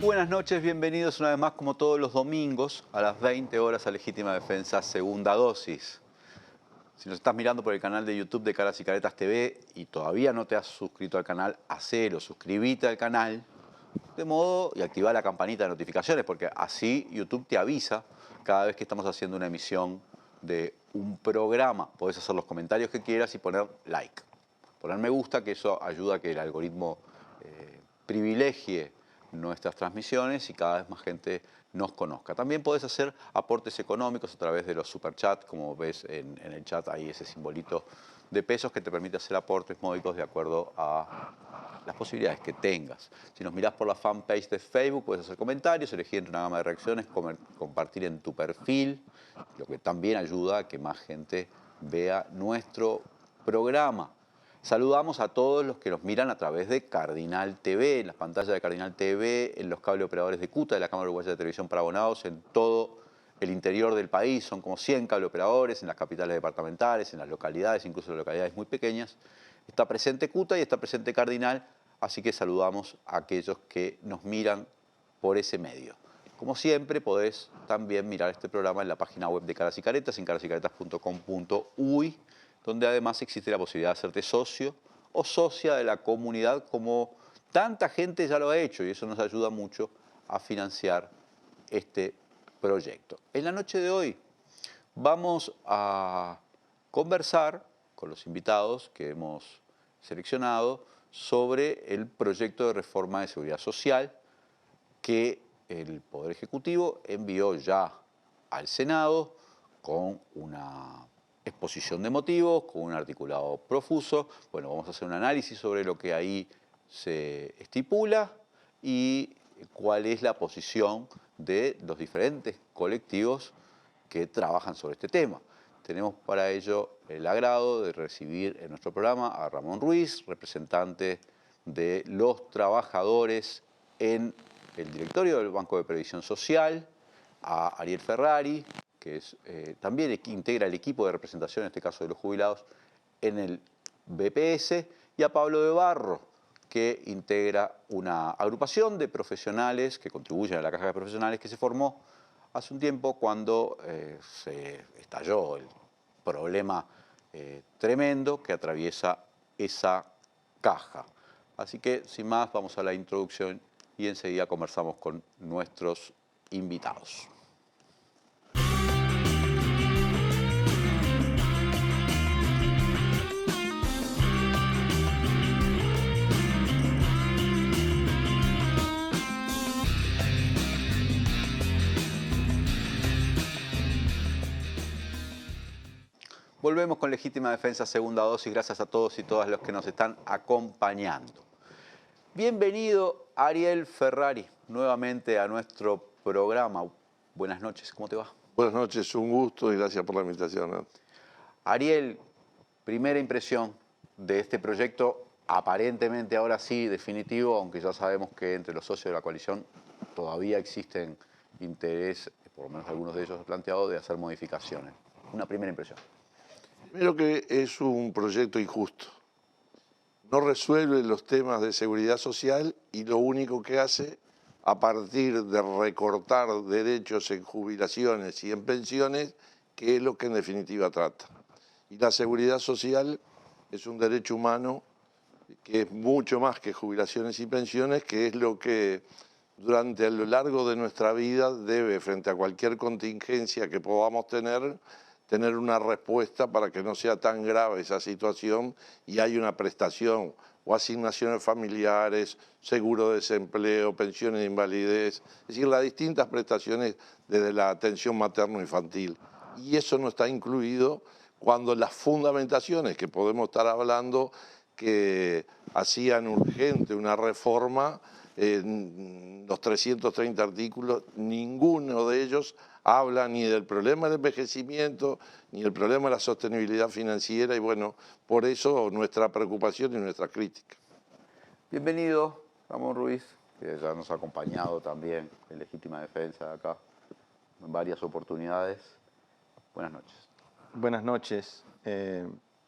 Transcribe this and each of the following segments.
Buenas noches, bienvenidos una vez más, como todos los domingos, a las 20 horas a Legítima Defensa, segunda dosis. Si nos estás mirando por el canal de YouTube de Caras y Caretas TV y todavía no te has suscrito al canal, hacelo, suscríbete al canal, de modo y activa la campanita de notificaciones, porque así YouTube te avisa cada vez que estamos haciendo una emisión de un programa. Podés hacer los comentarios que quieras y poner like. Poner me gusta, que eso ayuda a que el algoritmo privilegie nuestras transmisiones y cada vez más gente nos conozca. También podés hacer aportes económicos a través de los superchats, como ves en el chat ahí ese simbolito de pesos que te permite hacer aportes módicos de acuerdo a las posibilidades que tengas. Si nos mirás por la fanpage de Facebook, puedes hacer comentarios, elegir entre una gama de reacciones, compartir en tu perfil, lo que también ayuda a que más gente vea nuestro programa. Saludamos a todos los que nos miran a través de Cardinal TV, en las pantallas de Cardinal TV, en los cable operadores de CUTA, de la Cámara Uruguaya de Televisión para Abonados, en todo el interior del país. Son como 100 cable operadores, en las capitales departamentales, en las localidades, incluso en las localidades muy pequeñas. Está presente CUTA y está presente Cardinal, así que saludamos a aquellos que nos miran por ese medio. Como siempre, podés también mirar este programa en la página web de Caras y Caretas, en carasycaretas.com.uy, donde además existe la posibilidad de hacerte socio o socia de la comunidad, como tanta gente ya lo ha hecho, y eso nos ayuda mucho a financiar este proyecto. En la noche de hoy vamos a conversar con los invitados que hemos seleccionado sobre el proyecto de reforma de seguridad social que el Poder Ejecutivo envió ya al Senado con una exposición de motivos, con un articulado profuso. Bueno, vamos a hacer un análisis sobre lo que ahí se estipula y cuál es la posición de los diferentes colectivos que trabajan sobre este tema. Tenemos para ello el agrado de recibir en nuestro programa a Ramón Ruiz, representante de los trabajadores en el directorio del Banco de Previsión Social, a Ariel Ferrari, que es, también integra el equipo de representación, en este caso de los jubilados, en el BPS, y a Pablo de Barro, que integra una agrupación de profesionales que contribuyen a la caja de profesionales que se formó hace un tiempo cuando se estalló el problema tremendo que atraviesa esa caja. Así que, sin más, vamos a la introducción y enseguida conversamos con nuestros invitados. Volvemos con Legítima Defensa, segunda dosis. Gracias a todos y todas los que nos están acompañando. Bienvenido, Ariel Ferrari, nuevamente a nuestro programa. Buenas noches, ¿cómo te va? Buenas noches, un gusto y gracias por la invitación. Ariel, primera impresión de este proyecto, aparentemente ahora sí definitivo, aunque ya sabemos que entre los socios de la coalición todavía existen interés, por lo menos algunos de ellos planteados, de hacer modificaciones. Una primera impresión. Primero que es un proyecto injusto. No resuelve los temas de seguridad social y lo único que hace, a partir de recortar derechos en jubilaciones y en pensiones, que es lo que en definitiva trata. Y la seguridad social es un derecho humano que es mucho más que jubilaciones y pensiones, que es lo que durante a lo largo de nuestra vida debe, frente a cualquier contingencia que podamos tener una respuesta para que no sea tan grave esa situación y hay una prestación o asignaciones familiares, seguro de desempleo, pensiones de invalidez, es decir, las distintas prestaciones desde la atención materno-infantil. Y eso no está incluido cuando las fundamentaciones que podemos estar hablando que hacían urgente una reforma, los 330 artículos, ninguno de ellos habla ni del problema del envejecimiento, ni del problema de la sostenibilidad financiera, y bueno, por eso nuestra preocupación y nuestra crítica. Bienvenido, Ramón Ruiz, que ya nos ha acompañado también en Legítima Defensa acá en varias oportunidades. Buenas noches. Buenas noches.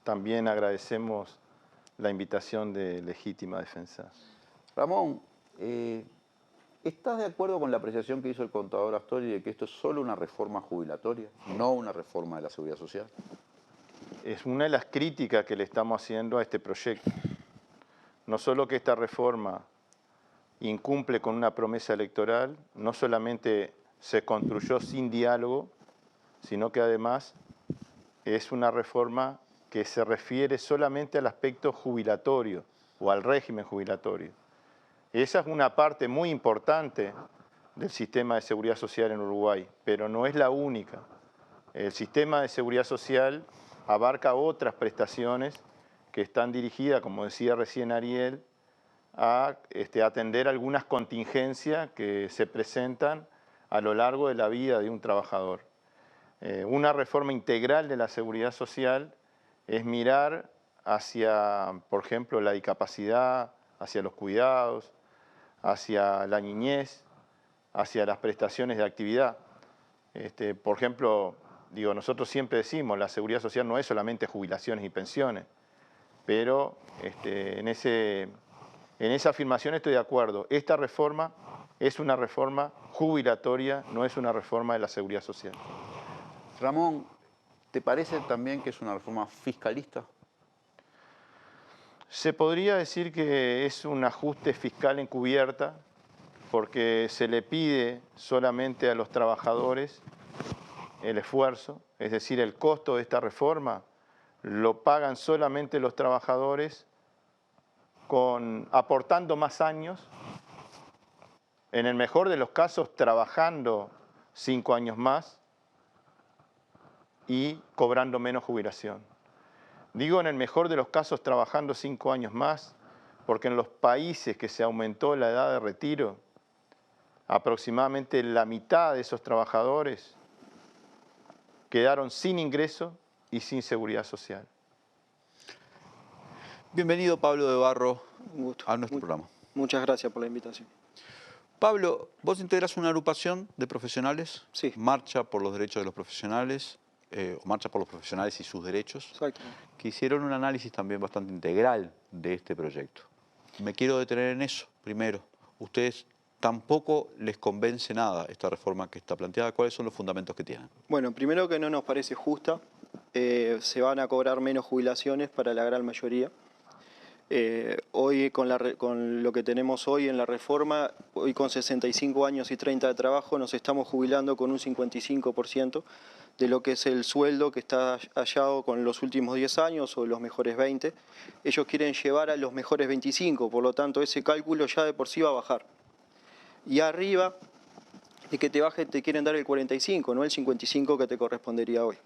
También agradecemos la invitación de Legítima Defensa. Ramón, ¿Estás de acuerdo con la apreciación que hizo el contador Astori de que esto es solo una reforma jubilatoria, no una reforma de la seguridad social? Es una de las críticas que le estamos haciendo a este proyecto. No solo que esta reforma incumple con una promesa electoral, no solamente se construyó sin diálogo, sino que además es una reforma que se refiere solamente al aspecto jubilatorio o al régimen jubilatorio. Esa es una parte muy importante del sistema de seguridad social en Uruguay, pero no es la única. El sistema de seguridad social abarca otras prestaciones que están dirigidas, como decía recién Ariel, a atender algunas contingencias que se presentan a lo largo de la vida de un trabajador. Una reforma integral de la seguridad social es mirar hacia, por ejemplo, la discapacidad, hacia los cuidados, hacia la niñez, hacia las prestaciones de actividad. Por ejemplo, nosotros siempre decimos, la seguridad social no es solamente jubilaciones y pensiones, pero en esa afirmación estoy de acuerdo. Esta reforma es una reforma jubilatoria, no es una reforma de la seguridad social. Ramón, ¿te parece también que es una reforma fiscalista? Se podría decir que es un ajuste fiscal encubierta, porque se le pide solamente a los trabajadores el esfuerzo, es decir, el costo de esta reforma lo pagan solamente los trabajadores aportando más años, en el mejor de los casos trabajando 5 años más y cobrando menos jubilación. Digo en el mejor de los casos trabajando 5 años más, porque en los países que se aumentó la edad de retiro, aproximadamente la mitad de esos trabajadores quedaron sin ingreso y sin seguridad social. Bienvenido, Pablo de Barro, Un gusto. a nuestro programa. Muchas gracias por la invitación. Pablo, vos integras una agrupación de profesionales, Sí. Marcha por los Derechos de los Profesionales, o Marcha por los Profesionales y sus Derechos, Exacto. que hicieron un análisis también bastante integral de este proyecto. Me quiero detener en eso primero. Ustedes tampoco les convence nada esta reforma que está planteada. ¿Cuáles son los fundamentos que tienen? Bueno, primero que no nos parece justa. Se van a cobrar menos jubilaciones para la gran mayoría. Hoy con lo que tenemos hoy en la reforma, hoy con 65 años y 30 de trabajo nos estamos jubilando con un 55% de lo que es el sueldo que está hallado con los últimos 10 años o los mejores 20. Ellos quieren llevar a los mejores 25, por lo tanto ese cálculo ya de por sí va a bajar. Y arriba de que te baje te quieren dar el 45, no el 55 que te correspondería hoy.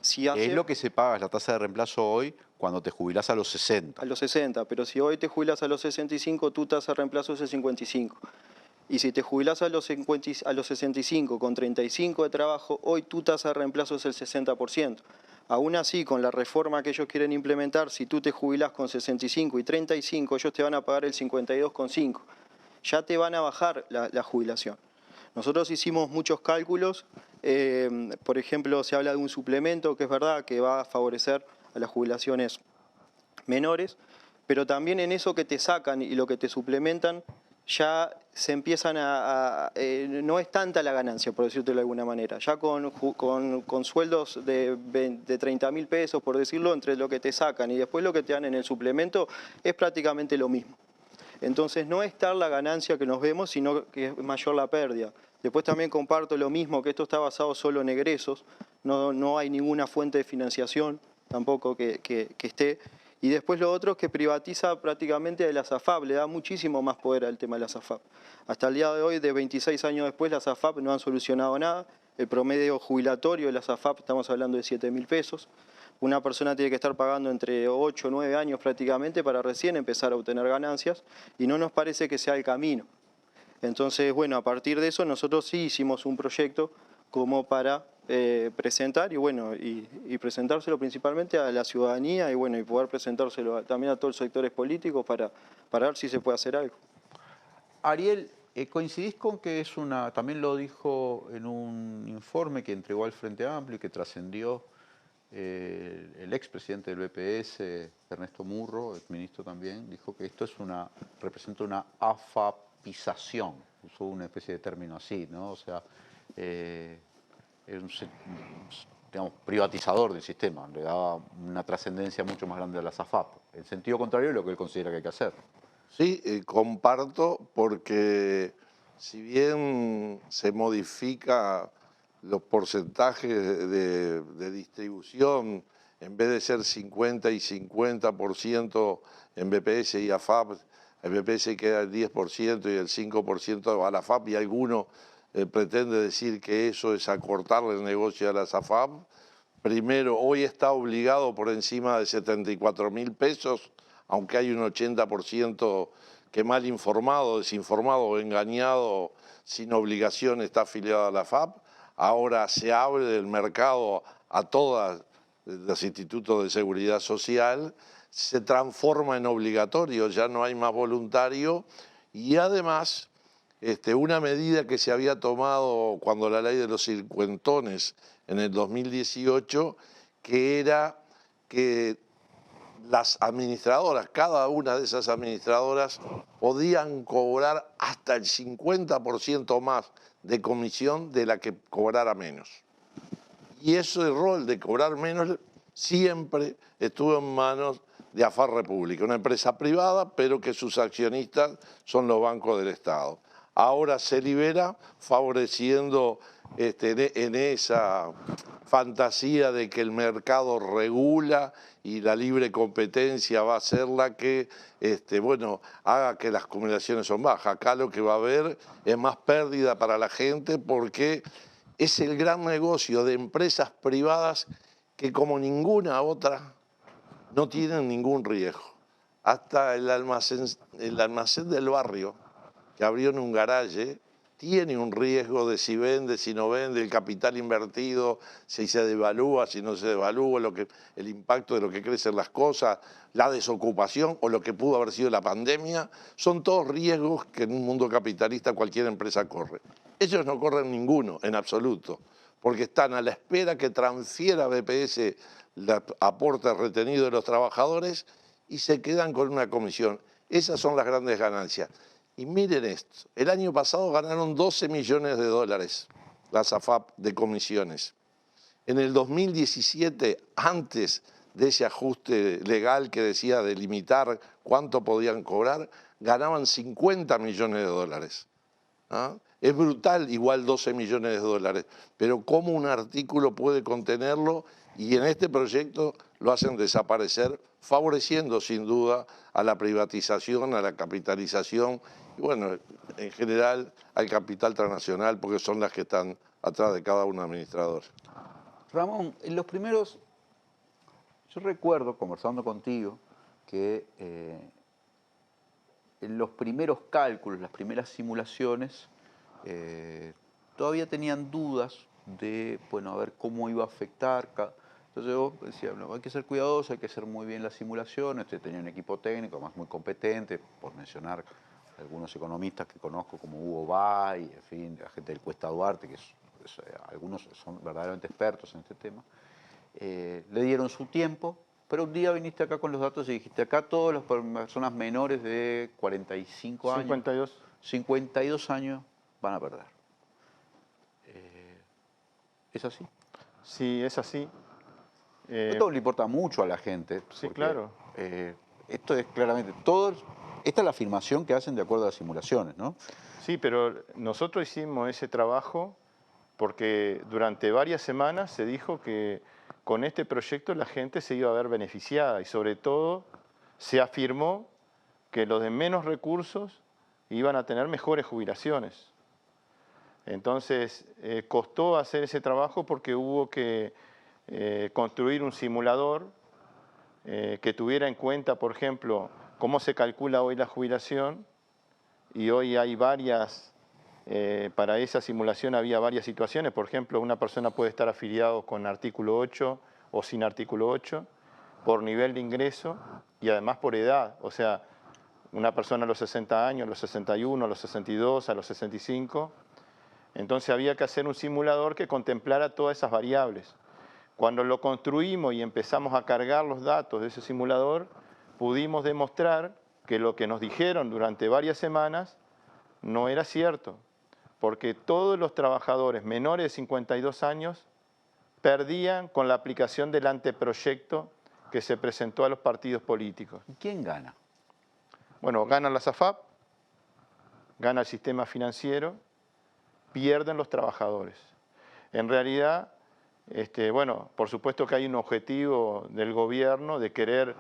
Es lo que se paga, la tasa de reemplazo hoy, cuando te jubilás a los 60. A los 60, pero si hoy te jubilas a los 65, tu tasa de reemplazo es el 55. Y si te jubilás a los 65 con 35 de trabajo, hoy tu tasa de reemplazo es el 60%. Aún así, con la reforma que ellos quieren implementar, si tú te jubilás con 65 y 35, ellos te van a pagar el 52,5. Ya te van a bajar la jubilación. Nosotros hicimos muchos cálculos, por ejemplo, se habla de un suplemento que es verdad que va a favorecer a las jubilaciones menores, pero también en eso que te sacan y lo que te suplementan, ya se empiezan no es tanta la ganancia, por decirlo de alguna manera. Ya con sueldos de 30.000 pesos, por decirlo, entre lo que te sacan y después lo que te dan en el suplemento, es prácticamente lo mismo. Entonces no es tal la ganancia que nos vemos, sino que es mayor la pérdida. Después también comparto lo mismo, que esto está basado solo en egresos, no hay ninguna fuente de financiación tampoco que esté. Y después lo otro es que privatiza prácticamente de la SAFAP, le da muchísimo más poder al tema de la SAFAP. Hasta el día de hoy, de 26 años después, la SAFAP no han solucionado nada. El promedio jubilatorio de la SAFAP, estamos hablando de 7.000 pesos. Una persona tiene que estar pagando entre 8 o 9 años prácticamente para recién empezar a obtener ganancias y no nos parece que sea el camino. Entonces, bueno, a partir de eso nosotros sí hicimos un proyecto como para presentar y presentárselo principalmente a la ciudadanía y poder presentárselo también a todos los sectores políticos para ver si se puede hacer algo. Ariel, ¿coincidís con que también lo dijo en un informe que entregó al Frente Amplio y que trascendió el expresidente del BPS, Ernesto Murro, exministro también, dijo que esto representa una afapización usó una especie de término así, ¿no? O sea, era digamos, privatizador del sistema, le daba una trascendencia mucho más grande a las AFAP, en sentido contrario de lo que él considera que hay que hacer. Sí, comparto porque si bien se modifica los porcentajes de distribución, en vez de ser 50 y 50% en BPS y AFAP, el BPS queda el 10% y el 5% a la AFAP, y alguno pretende decir que eso es acortarle el negocio a las AFAP. Primero, hoy está obligado por encima de 74.000 pesos, aunque hay un 80% que mal informado, desinformado o engañado, sin obligación, está afiliado a la AFAP. Ahora se abre del mercado a todos los institutos de seguridad social, se transforma en obligatorio, ya no hay más voluntario, y además una medida que se había tomado cuando la ley de los cincuentones en el 2018, que era que las administradoras, cada una de esas administradoras, podían cobrar hasta el 50% más de comisión de la que cobrara menos. Y ese rol de cobrar menos siempre estuvo en manos de Afar República, una empresa privada, pero que sus accionistas son los bancos del Estado. Ahora se libera favoreciendo en esa fantasía de que el mercado regula y la libre competencia va a ser la que haga que las acumulaciones son bajas. Acá lo que va a haber es más pérdida para la gente porque es el gran negocio de empresas privadas que como ninguna otra no tienen ningún riesgo. Hasta el almacén del barrio, que abrió en un garaje, tiene un riesgo de si vende, si no vende, el capital invertido, si se devalúa, si no se devalúa, el impacto de lo que crecen las cosas, la desocupación o lo que pudo haber sido la pandemia, son todos riesgos que en un mundo capitalista cualquier empresa corre. Ellos no corren ninguno, en absoluto, porque están a la espera que transfiera BPS el aporte retenido de los trabajadores y se quedan con una comisión. Esas son las grandes ganancias. Y miren esto, el año pasado ganaron 12 millones de dólares las AFAP de comisiones. En el 2017, antes de ese ajuste legal que decía de limitar cuánto podían cobrar, ganaban 50 millones de dólares. ¿Ah? Es brutal igual 12 millones de dólares, pero cómo un artículo puede contenerlo, y en este proyecto lo hacen desaparecer, favoreciendo sin duda a la privatización, a la capitalización y bueno, en general al capital transnacional, porque son las que están atrás de cada un administrador. Ramón, en los primeros, yo recuerdo conversando contigo que en los primeros cálculos, las primeras simulaciones, todavía tenían dudas de, bueno, a ver cómo iba a afectar. Entonces yo decía, no, hay que ser cuidadoso, hay que hacer muy bien las simulaciones. Tenía un equipo técnico, además muy competente, por mencionar algunos economistas que conozco como Hugo Bay, en fin, la gente del Cuesta Duarte, que algunos son verdaderamente expertos en este tema. Le dieron su tiempo, pero un día viniste acá con los datos y dijiste, acá todas las personas menores de 45 años, 52 años van a perder. ¿Es así? Sí, es así. Esto le importa mucho a la gente. Sí, porque, claro. Esto es claramente, esta es la afirmación que hacen de acuerdo a las simulaciones, ¿no? Sí, pero nosotros hicimos ese trabajo porque durante varias semanas se dijo que con este proyecto la gente se iba a ver beneficiada y sobre todo se afirmó que los de menos recursos iban a tener mejores jubilaciones. Entonces costó hacer ese trabajo porque hubo que construir un simulador que tuviera en cuenta, por ejemplo, cómo se calcula hoy la jubilación, y hoy hay varias, para esa simulación había varias situaciones. Por ejemplo, una persona puede estar afiliado con artículo 8 o sin artículo 8, por nivel de ingreso y además por edad. O sea, una persona a los 60 años, a los 61, a los 62, a los 65. Entonces había que hacer un simulador que contemplara todas esas variables. Cuando lo construimos y empezamos a cargar los datos de ese simulador, pudimos demostrar que lo que nos dijeron durante varias semanas no era cierto, porque todos los trabajadores menores de 52 años perdían con la aplicación del anteproyecto que se presentó a los partidos políticos. ¿Y quién gana? Bueno, gana la SAFAP, gana el sistema financiero, pierden los trabajadores. En realidad, bueno, por supuesto que hay un objetivo del gobierno de querer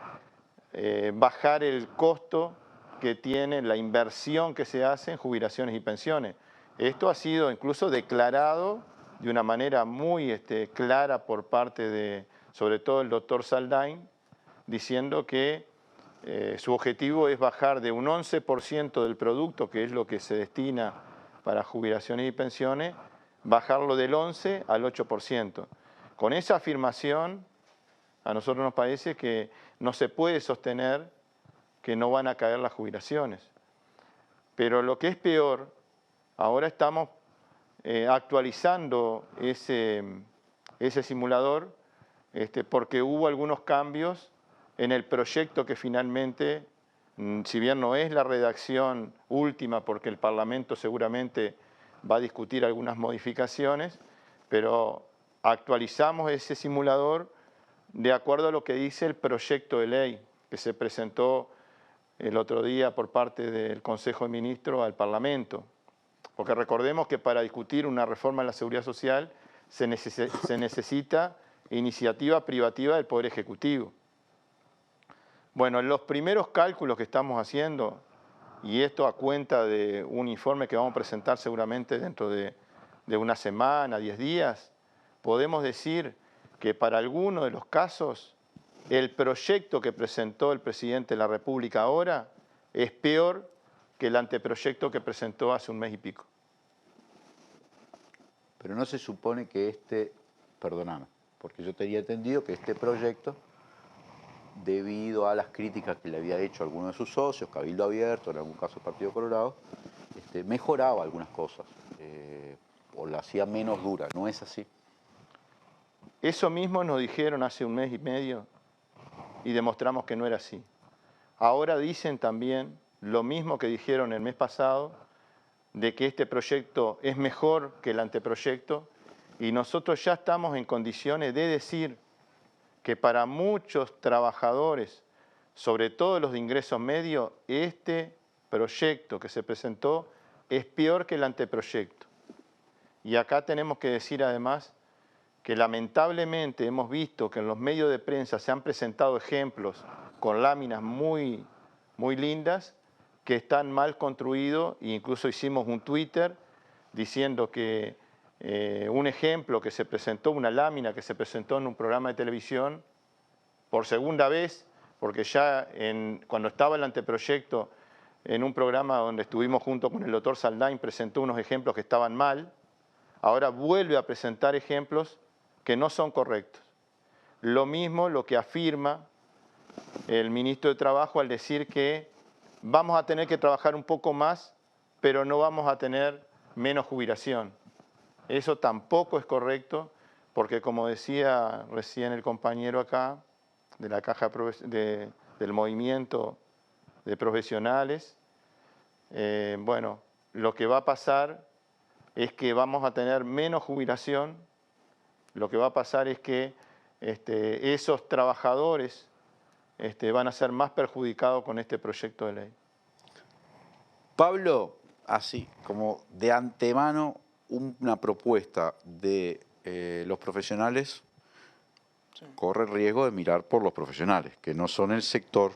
bajar el costo que tiene la inversión que se hace en jubilaciones y pensiones. Esto ha sido incluso declarado de una manera muy clara por parte de, sobre todo el doctor Saldain, diciendo que su objetivo es bajar de un 11% del producto, que es lo que se destina para jubilaciones y pensiones, bajarlo del 11 al 8%. Con esa afirmación, a nosotros nos parece que no se puede sostener que no van a caer las jubilaciones. Pero lo que es peor, ahora estamos actualizando ese simulador porque hubo algunos cambios en el proyecto que finalmente, si bien no es la redacción última, porque el Parlamento seguramente va a discutir algunas modificaciones, pero actualizamos ese simulador de acuerdo a lo que dice el proyecto de ley que se presentó el otro día por parte del Consejo de Ministros al Parlamento. Porque recordemos que para discutir una reforma en la seguridad social se necesita iniciativa privativa del Poder Ejecutivo. Bueno, en los primeros cálculos que estamos haciendo, y esto a cuenta de un informe que vamos a presentar seguramente dentro de una semana, 10 días, podemos decir que para algunos de los casos el proyecto que presentó el presidente de la República ahora es peor que el anteproyecto que presentó hace un mes y pico. Pero no se supone que perdóname, porque yo tenía entendido que este proyecto, debido a las críticas que le había hecho alguno de sus socios, Cabildo Abierto, en algún caso el Partido Colorado, mejoraba algunas cosas, o la hacía menos dura, ¿no es así? Eso mismo nos dijeron hace un mes y medio y demostramos que no era así. Ahora dicen también lo mismo que dijeron el mes pasado, de que este proyecto es mejor que el anteproyecto, y nosotros ya estamos en condiciones de decir que para muchos trabajadores, sobre todo los de ingresos medios, este proyecto que se presentó es peor que el anteproyecto. Y acá tenemos que decir además que lamentablemente hemos visto que en los medios de prensa se han presentado ejemplos con láminas muy lindas que están mal construidos, e incluso hicimos un Twitter diciendo que un ejemplo que se presentó, una lámina que se presentó en un programa de televisión por segunda vez, porque ya cuando estaba el anteproyecto en un programa donde estuvimos junto con el doctor Saldain, presentó unos ejemplos que estaban mal, ahora vuelve a presentar ejemplos que no son correctos. Lo mismo lo que afirma el ministro de Trabajo al decir que vamos a tener que trabajar un poco más, pero no vamos a tener menos jubilación. Eso tampoco es correcto, porque como decía recién el compañero acá, de la caja del movimiento de profesionales, bueno, lo que va a pasar es que vamos a tener menos jubilación, lo que va a pasar es que esos trabajadores van a ser más perjudicados con este proyecto de ley. Pablo, así como de antemano, una propuesta de los profesionales corre el riesgo de mirar por los profesionales, que no son el sector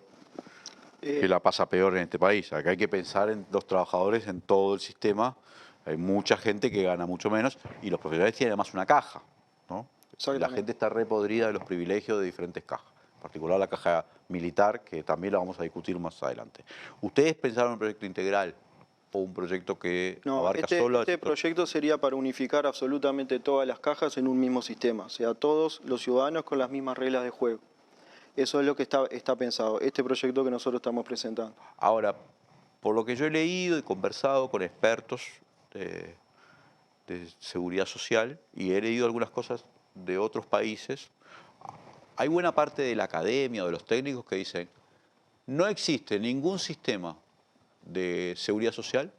que la pasa peor en este país. Acá hay que pensar en los trabajadores, en todo el sistema. Hay mucha gente que gana mucho menos y los profesionales tienen además una caja, ¿no? La gente está repodrida de los privilegios de diferentes cajas, en particular la caja militar, que también la vamos a discutir más adelante. ¿Ustedes pensaron en un proyecto integral o un proyecto que abarca solo... Este proyecto sería para unificar absolutamente todas las cajas en un mismo sistema, o sea, todos los ciudadanos con las mismas reglas de juego. Eso es lo que está pensado, este proyecto que nosotros estamos presentando. Ahora, por lo que yo he leído y conversado con expertos de seguridad social y he leído algunas cosas de otros países, hay buena parte de la academia o de los técnicos que dicen no existe ningún sistema de seguridad social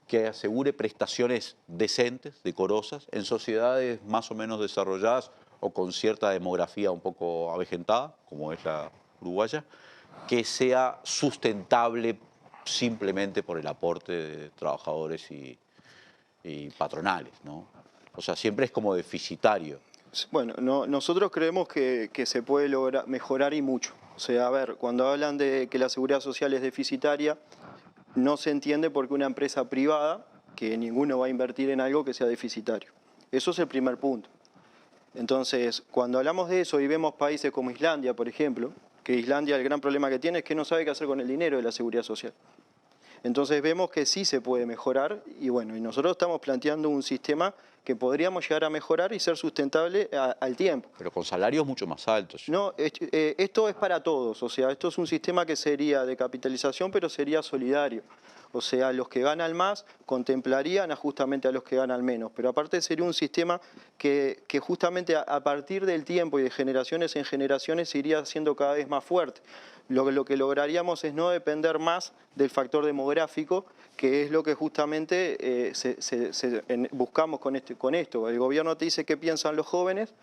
que asegure prestaciones decentes, decorosas, en sociedades más o menos desarrolladas o con cierta demografía un poco avejentada, como es la uruguaya, que sea sustentable simplemente por el aporte de trabajadores y patronales, ¿no? O sea, siempre es como deficitario. Bueno, nosotros creemos que se puede lograr mejorar y mucho. O sea, a ver, cuando hablan de que la seguridad social es deficitaria, no se entiende por qué una empresa privada, que ninguno va a invertir en algo que sea deficitario. Eso es el primer punto. Entonces, cuando hablamos de eso y vemos países como Islandia, por ejemplo, que Islandia el gran problema que tiene es que no sabe qué hacer con el dinero de la seguridad social. Entonces vemos que sí se puede mejorar y bueno, y nosotros estamos planteando un sistema que podríamos llegar a mejorar y ser sustentable al tiempo. Pero con salarios mucho más altos. No, esto es para todos, o sea, esto es un sistema que sería de capitalización, pero sería solidario. O sea, los que ganan más contemplarían justamente a los que ganan menos. Pero aparte sería un sistema que justamente a partir del tiempo y de generaciones en generaciones se iría siendo cada vez más fuerte. Lo que lograríamos es no depender más del factor demográfico, que es lo que justamente buscamos con esto. El gobierno te dice qué piensan los jóvenes.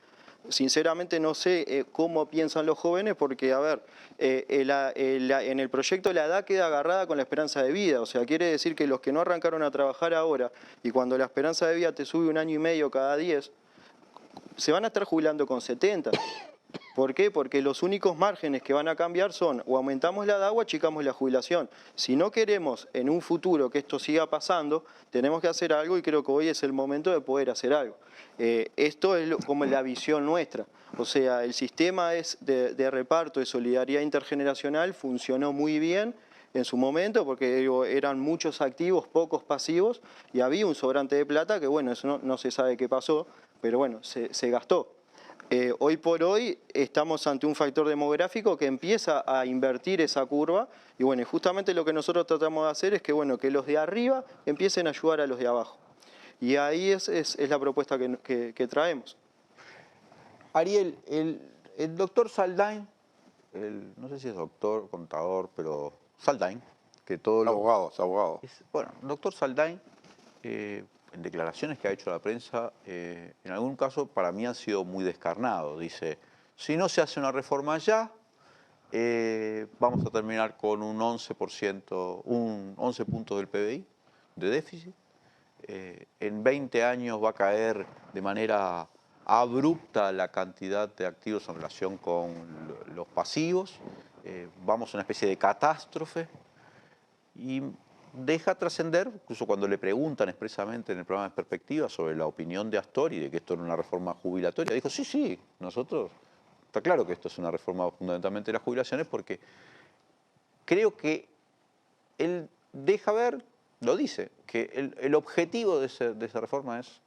Sinceramente no sé cómo piensan los jóvenes porque, a ver, en el proyecto la edad queda agarrada con la esperanza de vida. O sea, quiere decir que los que no arrancaron a trabajar ahora y cuando la esperanza de vida te sube 1 año y medio cada 10, se van a estar jubilando con 70. ¿Por qué? Porque los únicos márgenes que van a cambiar son o aumentamos la edad o achicamos la jubilación. Si no queremos en un futuro que esto siga pasando, tenemos que hacer algo y creo que hoy es el momento de poder hacer algo. Esto es como la visión nuestra. O sea, el sistema de reparto de solidaridad intergeneracional funcionó muy bien en su momento porque eran muchos activos, pocos pasivos y había un sobrante de plata que bueno, eso no se sabe qué pasó, pero bueno, se gastó. Hoy por hoy estamos ante un factor demográfico que empieza a invertir esa curva y bueno, justamente lo que nosotros tratamos de hacer es que, bueno, que los de arriba empiecen a ayudar a los de abajo. Y ahí es la propuesta que traemos. Ariel, el doctor Saldain, no sé si es doctor, contador, pero Saldain, que todo lo... Abogado. Bueno, el doctor Saldain, en declaraciones que ha hecho a la prensa, en algún caso para mí han sido muy descarnados. Dice, si no se hace una reforma ya, vamos a terminar con un 11%, un 11 puntos del PBI de déficit. En 20 años va a caer de manera abrupta la cantidad de activos en relación con los pasivos. Vamos a una especie de catástrofe. Y deja trascender, incluso cuando le preguntan expresamente en el programa de Perspectiva sobre la opinión de Astori de que esto era una reforma jubilatoria, dijo, sí, nosotros, está claro que esto es una reforma fundamentalmente de las jubilaciones porque creo que él deja ver, lo dice, que el objetivo de esa reforma es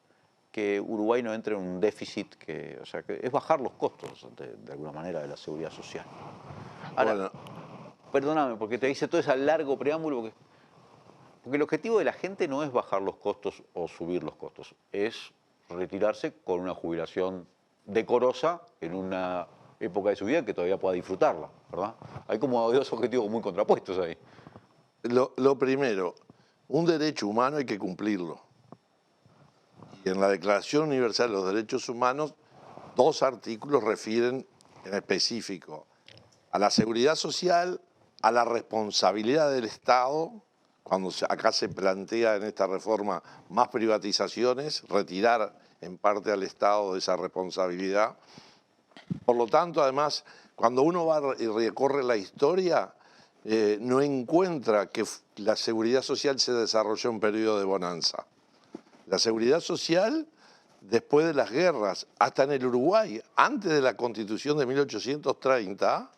que Uruguay no entre en un déficit, o sea, que es bajar los costos de alguna manera de la seguridad social. Ahora, bueno, perdóname, porque te hice todo ese largo preámbulo, porque el objetivo de la gente no es bajar los costos o subir los costos, es retirarse con una jubilación decorosa en una época de su vida que todavía pueda disfrutarla, ¿verdad? Hay como dos objetivos muy contrapuestos ahí. Lo primero, un derecho humano hay que cumplirlo. Y en la Declaración Universal de los Derechos Humanos, 2 artículos refieren en específico a la seguridad social, a la responsabilidad del Estado, cuando acá se plantea en esta reforma más privatizaciones, retirar en parte al Estado de esa responsabilidad. Por lo tanto, además, cuando uno va y recorre la historia, no encuentra que la seguridad social se desarrolló en un periodo de bonanza. La seguridad social, después de las guerras, hasta en el Uruguay, antes de la Constitución de 1830,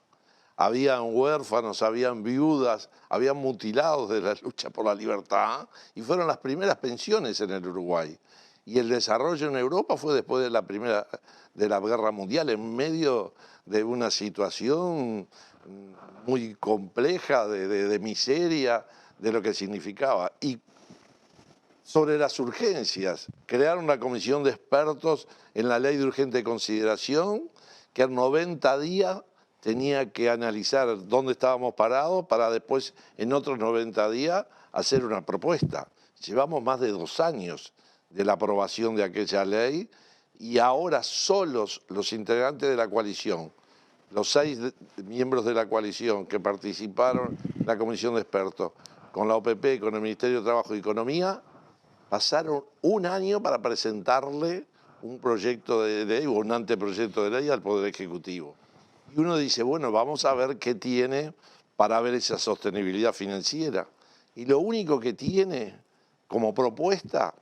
habían huérfanos, habían viudas, habían mutilados de la lucha por la libertad y fueron las primeras pensiones en el Uruguay. Y el desarrollo en Europa fue después de la Guerra Mundial, en medio de una situación muy compleja de miseria, de lo que significaba. Y sobre las urgencias, crear una comisión de expertos en la ley de urgente consideración que en 90 días tenía que analizar dónde estábamos parados para después, en otros 90 días, hacer una propuesta. Llevamos más de 2 años de la aprobación de aquella ley y ahora solos los integrantes de la coalición, los 6 miembros de la coalición que participaron en la comisión de expertos, con la OPP, con el Ministerio de Trabajo y Economía, pasaron 1 año para presentarle un proyecto de ley o un anteproyecto de ley al Poder Ejecutivo. Y uno dice, bueno, vamos a ver qué tiene para ver esa sostenibilidad financiera. Y lo único que tiene como propuesta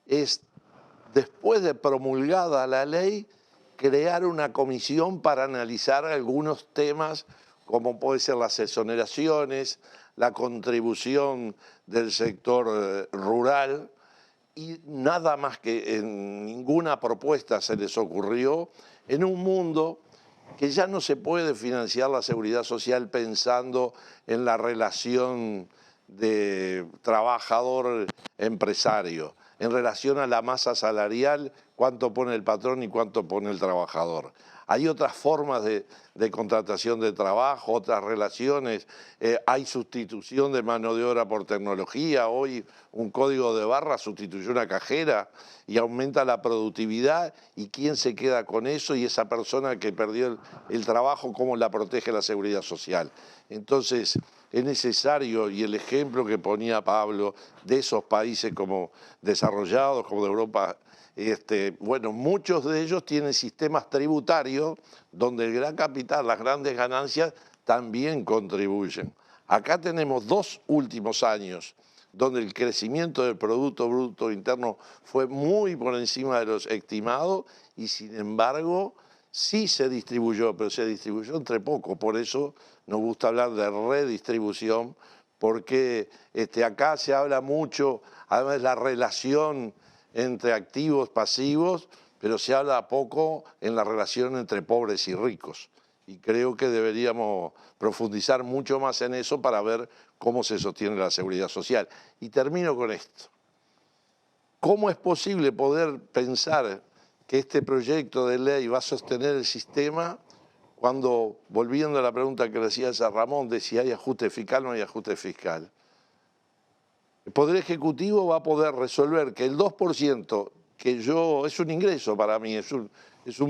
es, después de promulgada la ley, crear una comisión para analizar algunos temas como puede ser las exoneraciones, la contribución del sector rural, y nada más. Que en ninguna propuesta se les ocurrió en un mundo que ya no se puede financiar la seguridad social pensando en la relación de trabajador-empresario, en relación a la masa salarial, cuánto pone el patrón y cuánto pone el trabajador. Hay otras formas de contratación de trabajo, otras relaciones, hay sustitución de mano de obra por tecnología. Hoy un código de barra sustituye una cajera y aumenta la productividad, y quién se queda con eso, y esa persona que perdió el trabajo, cómo la protege la seguridad social. Entonces es necesario, y el ejemplo que ponía Pablo de esos países como desarrollados, como de Europa, bueno, muchos de ellos tienen sistemas tributarios donde el gran capital, las grandes ganancias también contribuyen. Acá tenemos 2 últimos años donde el crecimiento del Producto Bruto Interno fue muy por encima de los estimados, y sin embargo sí se distribuyó, pero se distribuyó entre poco. Por eso nos gusta hablar de redistribución, porque acá se habla mucho, además, de la relación entre activos, pasivos, pero se habla poco en la relación entre pobres y ricos. Y creo que deberíamos profundizar mucho más en eso para ver cómo se sostiene la seguridad social. Y termino con esto. ¿Cómo es posible poder pensar que este proyecto de ley va a sostener el sistema cuando, volviendo a la pregunta que le hacías a Ramón, de si hay ajuste fiscal o no hay ajuste fiscal? El Poder Ejecutivo va a poder resolver que el 2%, que es un ingreso para mí, es un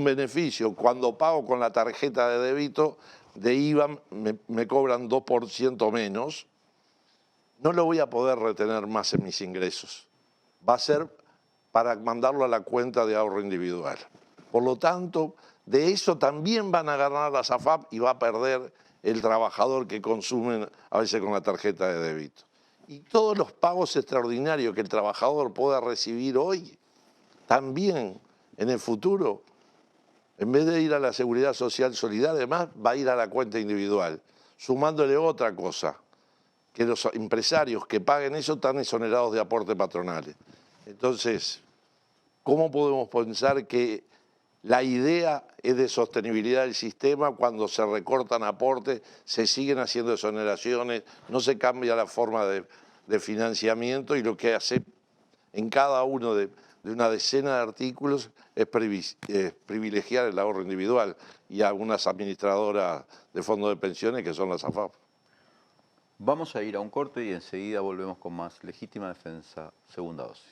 beneficio. Cuando pago con la tarjeta de débito de IVA me cobran 2% menos, no lo voy a poder retener más en mis ingresos. Va a ser para mandarlo a la cuenta de ahorro individual. Por lo tanto, de eso también van a ganar las AFAP y va a perder el trabajador que consume a veces con la tarjeta de débito. Y todos los pagos extraordinarios que el trabajador pueda recibir hoy, también en el futuro, en vez de ir a la Seguridad Social Solidaria, además va a ir a la cuenta individual, sumándole otra cosa, que los empresarios que paguen eso están exonerados de aportes patronales. Entonces, ¿cómo podemos pensar que la idea es de sostenibilidad del sistema cuando se recortan aportes, se siguen haciendo exoneraciones, no se cambia la forma de financiamiento, y lo que hace en cada uno de una decena de artículos es privilegiar el ahorro individual y a algunas administradoras de fondos de pensiones que son las AFAP? Vamos a ir a un corte y enseguida volvemos con más Legítima Defensa, segunda dosis.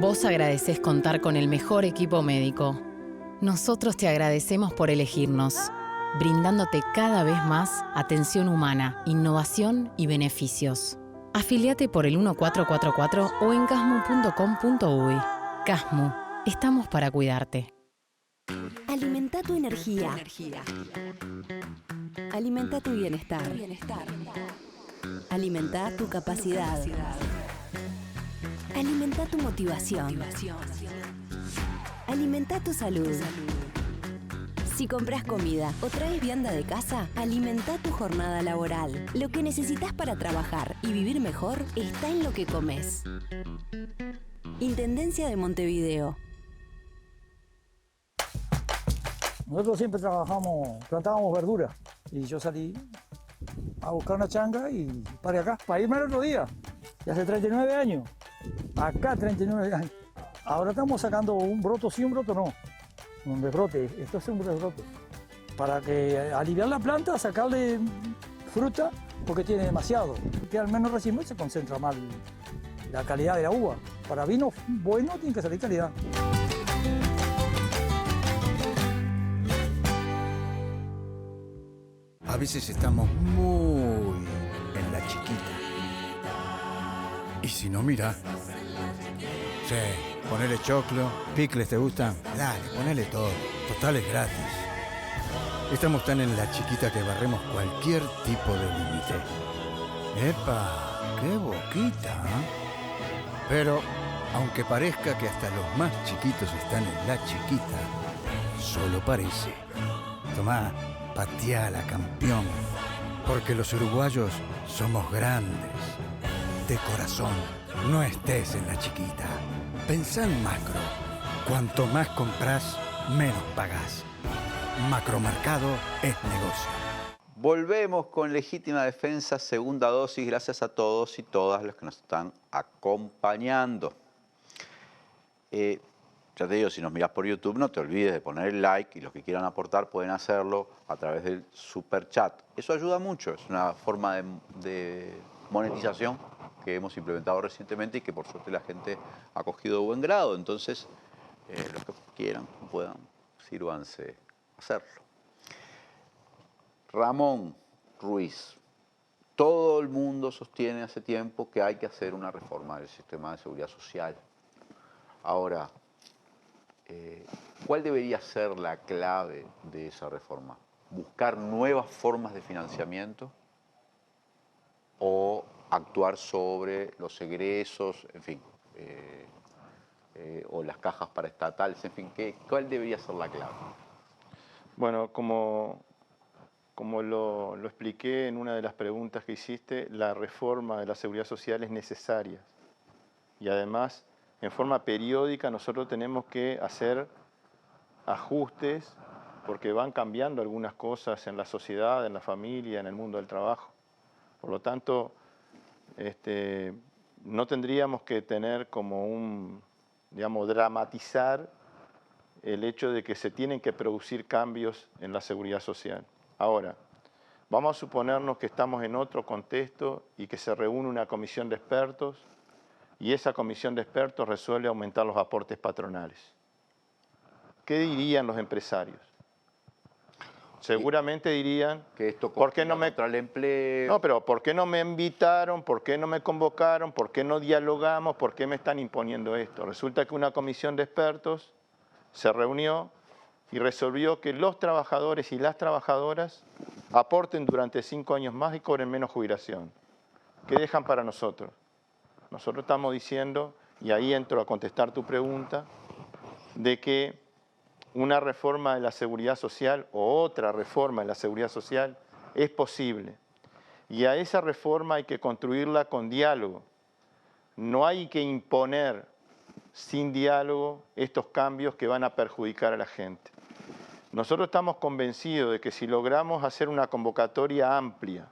Vos agradecés contar con el mejor equipo médico. Nosotros te agradecemos por elegirnos, brindándote cada vez más atención humana, innovación y beneficios. Afiliate por el 1444 o en casmu.com.uy. Casmu, estamos para cuidarte. Alimenta tu energía. Alimenta tu bienestar. Alimenta tu capacidad. Alimenta tu motivación. Alimenta tu salud. Si compras comida o traes vianda de casa, alimenta tu jornada laboral. Lo que necesitas para trabajar y vivir mejor está en lo que comes. Intendencia de Montevideo. Nosotros siempre plantábamos verduras, y yo salí a buscar una changa y paré acá, para irme el otro día, y hace 39 años, acá 39 años. Ahora estamos sacando un broto sí, un broto no. Un rebrote, esto es un rebrote. Para que aliviar la planta, sacarle fruta, porque tiene demasiado. Que al menos recién se concentra más la calidad de la uva. Para vino bueno tiene que salir calidad. A veces estamos muy en la chiquita. Y si no, mira. Sí, ponele choclo, picles, ¿te gustan? Dale, ponele todo. Total es gratis. Estamos tan en la chiquita que barremos cualquier tipo de límite. ¡Epa! ¡Qué boquita! ¿Eh? Pero, aunque parezca que hasta los más chiquitos están en la chiquita, solo parece. Tomá, pateala, campeón. Porque los uruguayos somos grandes. De corazón, no estés en la chiquita. Pensá en macro. Cuanto más compras, menos pagás. Macromercado es negocio. Volvemos con Legítima Defensa, segunda dosis. Gracias a todos y todas los que nos están acompañando. Ya te digo, si nos mirás por YouTube, no te olvides de poner el like y los que quieran aportar pueden hacerlo a través del super chat. Eso ayuda mucho, es una forma de monetización que hemos implementado recientemente y que por suerte la gente ha cogido de buen grado. Entonces, los que quieran, puedan, sírvanse a hacerlo. Ramón Ruiz. Todo el mundo sostiene hace tiempo que hay que hacer una reforma del sistema de seguridad social. Ahora, ¿cuál debería ser la clave de esa reforma? ¿Buscar nuevas formas de financiamiento o actuar sobre los egresos, en fin, o las cajas paraestatales, en fin, ¿cuál debería ser la clave? Bueno, como lo expliqué en una de las preguntas que hiciste, la reforma de la seguridad social es necesaria. Y además, en forma periódica, nosotros tenemos que hacer ajustes porque van cambiando algunas cosas en la sociedad, en la familia, en el mundo del trabajo. Por lo tanto, no tendríamos que tener como dramatizar el hecho de que se tienen que producir cambios en la seguridad social. Ahora, vamos a suponernos que estamos en otro contexto y que se reúne una comisión de expertos y esa comisión de expertos resuelve aumentar los aportes patronales. ¿Qué dirían los empresarios? Seguramente dirían, que esto ¿por qué no me contra el empleo? No, pero ¿por qué no me invitaron? ¿Por qué no me convocaron? ¿Por qué no dialogamos? ¿Por qué me están imponiendo esto? Resulta que una comisión de expertos se reunió y resolvió que los trabajadores y las trabajadoras aporten durante 5 años más y cobren menos jubilación. ¿Qué dejan para nosotros? Nosotros estamos diciendo, y ahí entro a contestar tu pregunta, de que una reforma de la seguridad social o otra reforma de la seguridad social es posible. Y a esa reforma hay que construirla con diálogo. No hay que imponer sin diálogo estos cambios que van a perjudicar a la gente. Nosotros estamos convencidos de que si logramos hacer una convocatoria amplia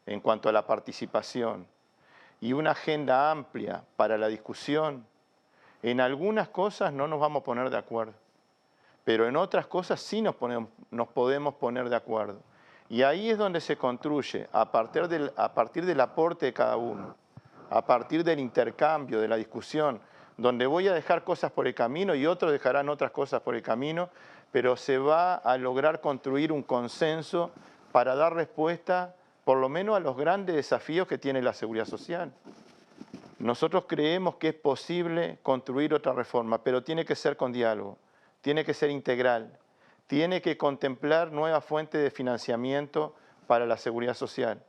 en cuanto a la participación y una agenda amplia para la discusión, en algunas cosas no nos vamos a poner de acuerdo, pero en otras cosas sí nos podemos poner de acuerdo. Y ahí es donde se construye, a partir del aporte de cada uno, a partir del intercambio, de la discusión, donde voy a dejar cosas por el camino y otros dejarán otras cosas por el camino, pero se va a lograr construir un consenso para dar respuesta, por lo menos, a los grandes desafíos que tiene la seguridad social. Nosotros creemos que es posible construir otra reforma, pero tiene que ser con diálogo, tiene que ser integral, tiene que contemplar nuevas fuentes de financiamiento para la seguridad social.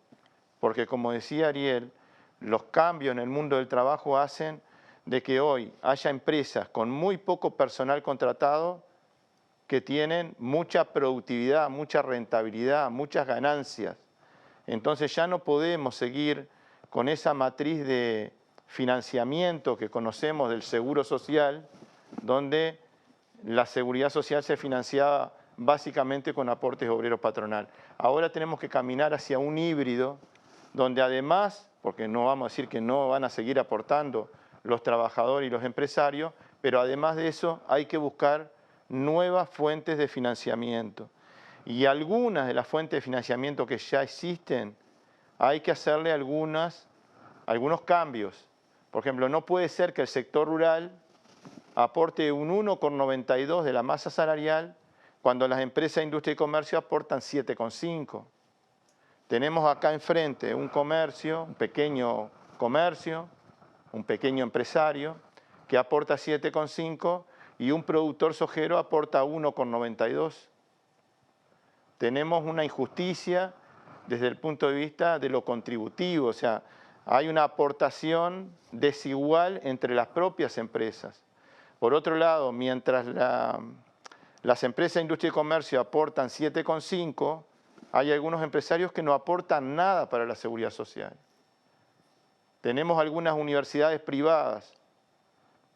Porque, como decía Ariel, los cambios en el mundo del trabajo hacen de que hoy haya empresas con muy poco personal contratado que tienen mucha productividad, mucha rentabilidad, muchas ganancias. Entonces ya no podemos seguir con esa matriz de financiamiento que conocemos del seguro social, donde la seguridad social se financiaba básicamente con aportes obreros patronal. Ahora tenemos que caminar hacia un híbrido donde además, porque no vamos a decir que no van a seguir aportando los trabajadores y los empresarios, pero además de eso hay que buscar nuevas fuentes de financiamiento. Y algunas de las fuentes de financiamiento que ya existen, hay que hacerle algunos cambios. Por ejemplo, no puede ser que el sector rural aporte un 1,92 de la masa salarial cuando las empresas de industria y comercio aportan 7,5. Tenemos acá enfrente un pequeño comercio, un pequeño empresario que aporta 7,5 y un productor sojero aporta 1,92. Tenemos una injusticia desde el punto de vista de lo contributivo, o sea, hay una aportación desigual entre las propias empresas. Por otro lado, mientras las empresas de industria y comercio aportan 7,5, hay algunos empresarios que no aportan nada para la seguridad social. Tenemos algunas universidades privadas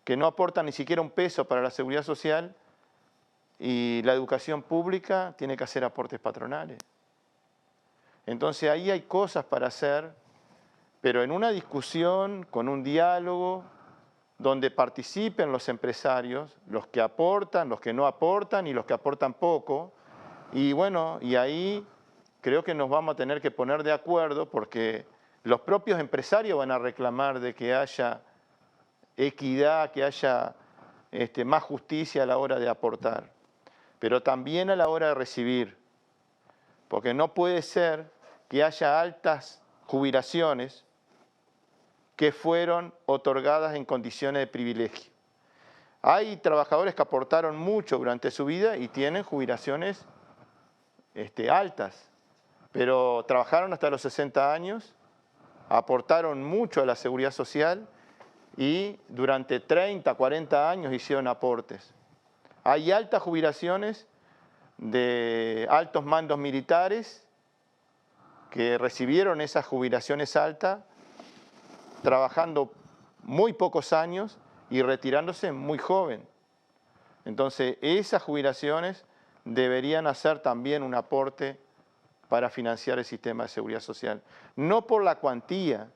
que no aportan ni siquiera un peso para la seguridad social y la educación pública tiene que hacer aportes patronales. Entonces ahí hay cosas para hacer, pero en una discusión, con un diálogo, donde participen los empresarios, los que aportan, los que no aportan y los que aportan poco. Y bueno, y ahí creo que nos vamos a tener que poner de acuerdo porque los propios empresarios van a reclamar de que haya equidad, que haya más justicia a la hora de aportar, pero también a la hora de recibir, porque no puede ser que haya altas jubilaciones que fueron otorgadas en condiciones de privilegio. Hay trabajadores que aportaron mucho durante su vida y tienen jubilaciones altas, pero trabajaron hasta los 60 años, aportaron mucho a la seguridad social y durante 30, 40 años hicieron aportes. Hay altas jubilaciones de altos mandos militares que recibieron esas jubilaciones altas trabajando muy pocos años y retirándose muy joven. Entonces, esas jubilaciones deberían hacer también un aporte para financiar el sistema de seguridad social. No por la cuantía,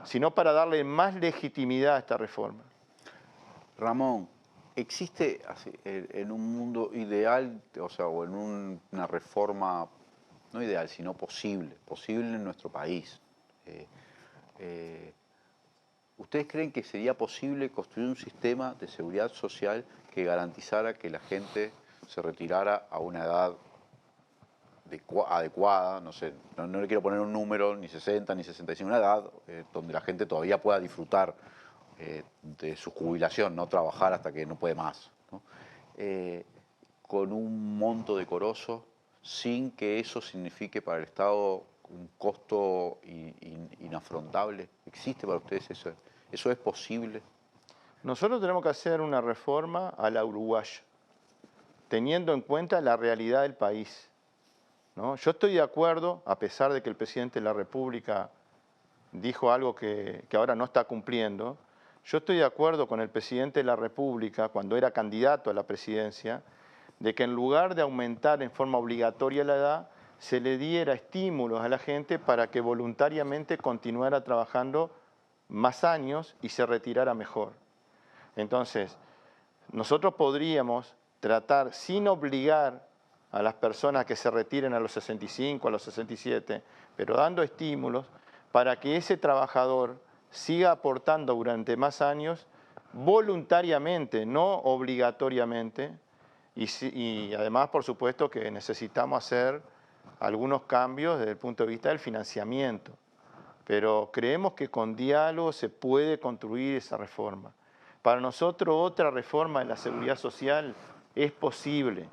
sino para darle más legitimidad a esta reforma. Ramón, ¿existe en un mundo ideal, o en una reforma, no ideal, sino posible en nuestro país? ¿Ustedes creen que sería posible construir un sistema de seguridad social que garantizara que la gente se retirara a una edad adecuada? No sé, no le quiero poner un número, ni 60, ni 65, una edad donde la gente todavía pueda disfrutar de su jubilación, no trabajar hasta que no puede más, ¿no? Con un monto decoroso, sin que eso signifique para el Estado un costo inafrontable. ¿Existe para ustedes eso? ¿Eso es posible? Nosotros tenemos que hacer una reforma a la uruguaya, teniendo en cuenta la realidad del país, ¿no? Yo estoy de acuerdo, a pesar de que el presidente de la República dijo algo que ahora no está cumpliendo, yo estoy de acuerdo con el presidente de la República, cuando era candidato a la presidencia, de que en lugar de aumentar en forma obligatoria la edad, se le diera estímulos a la gente para que voluntariamente continuara trabajando más años y se retirara mejor. Entonces, nosotros podríamos tratar, sin obligar a las personas que se retiren a los 65, a los 67, pero dando estímulos para que ese trabajador siga aportando durante más años voluntariamente, no obligatoriamente, y además, por supuesto, que necesitamos hacer algunos cambios desde el punto de vista del financiamiento, pero creemos que con diálogo se puede construir esa reforma. Para nosotros otra reforma de la seguridad social es posible,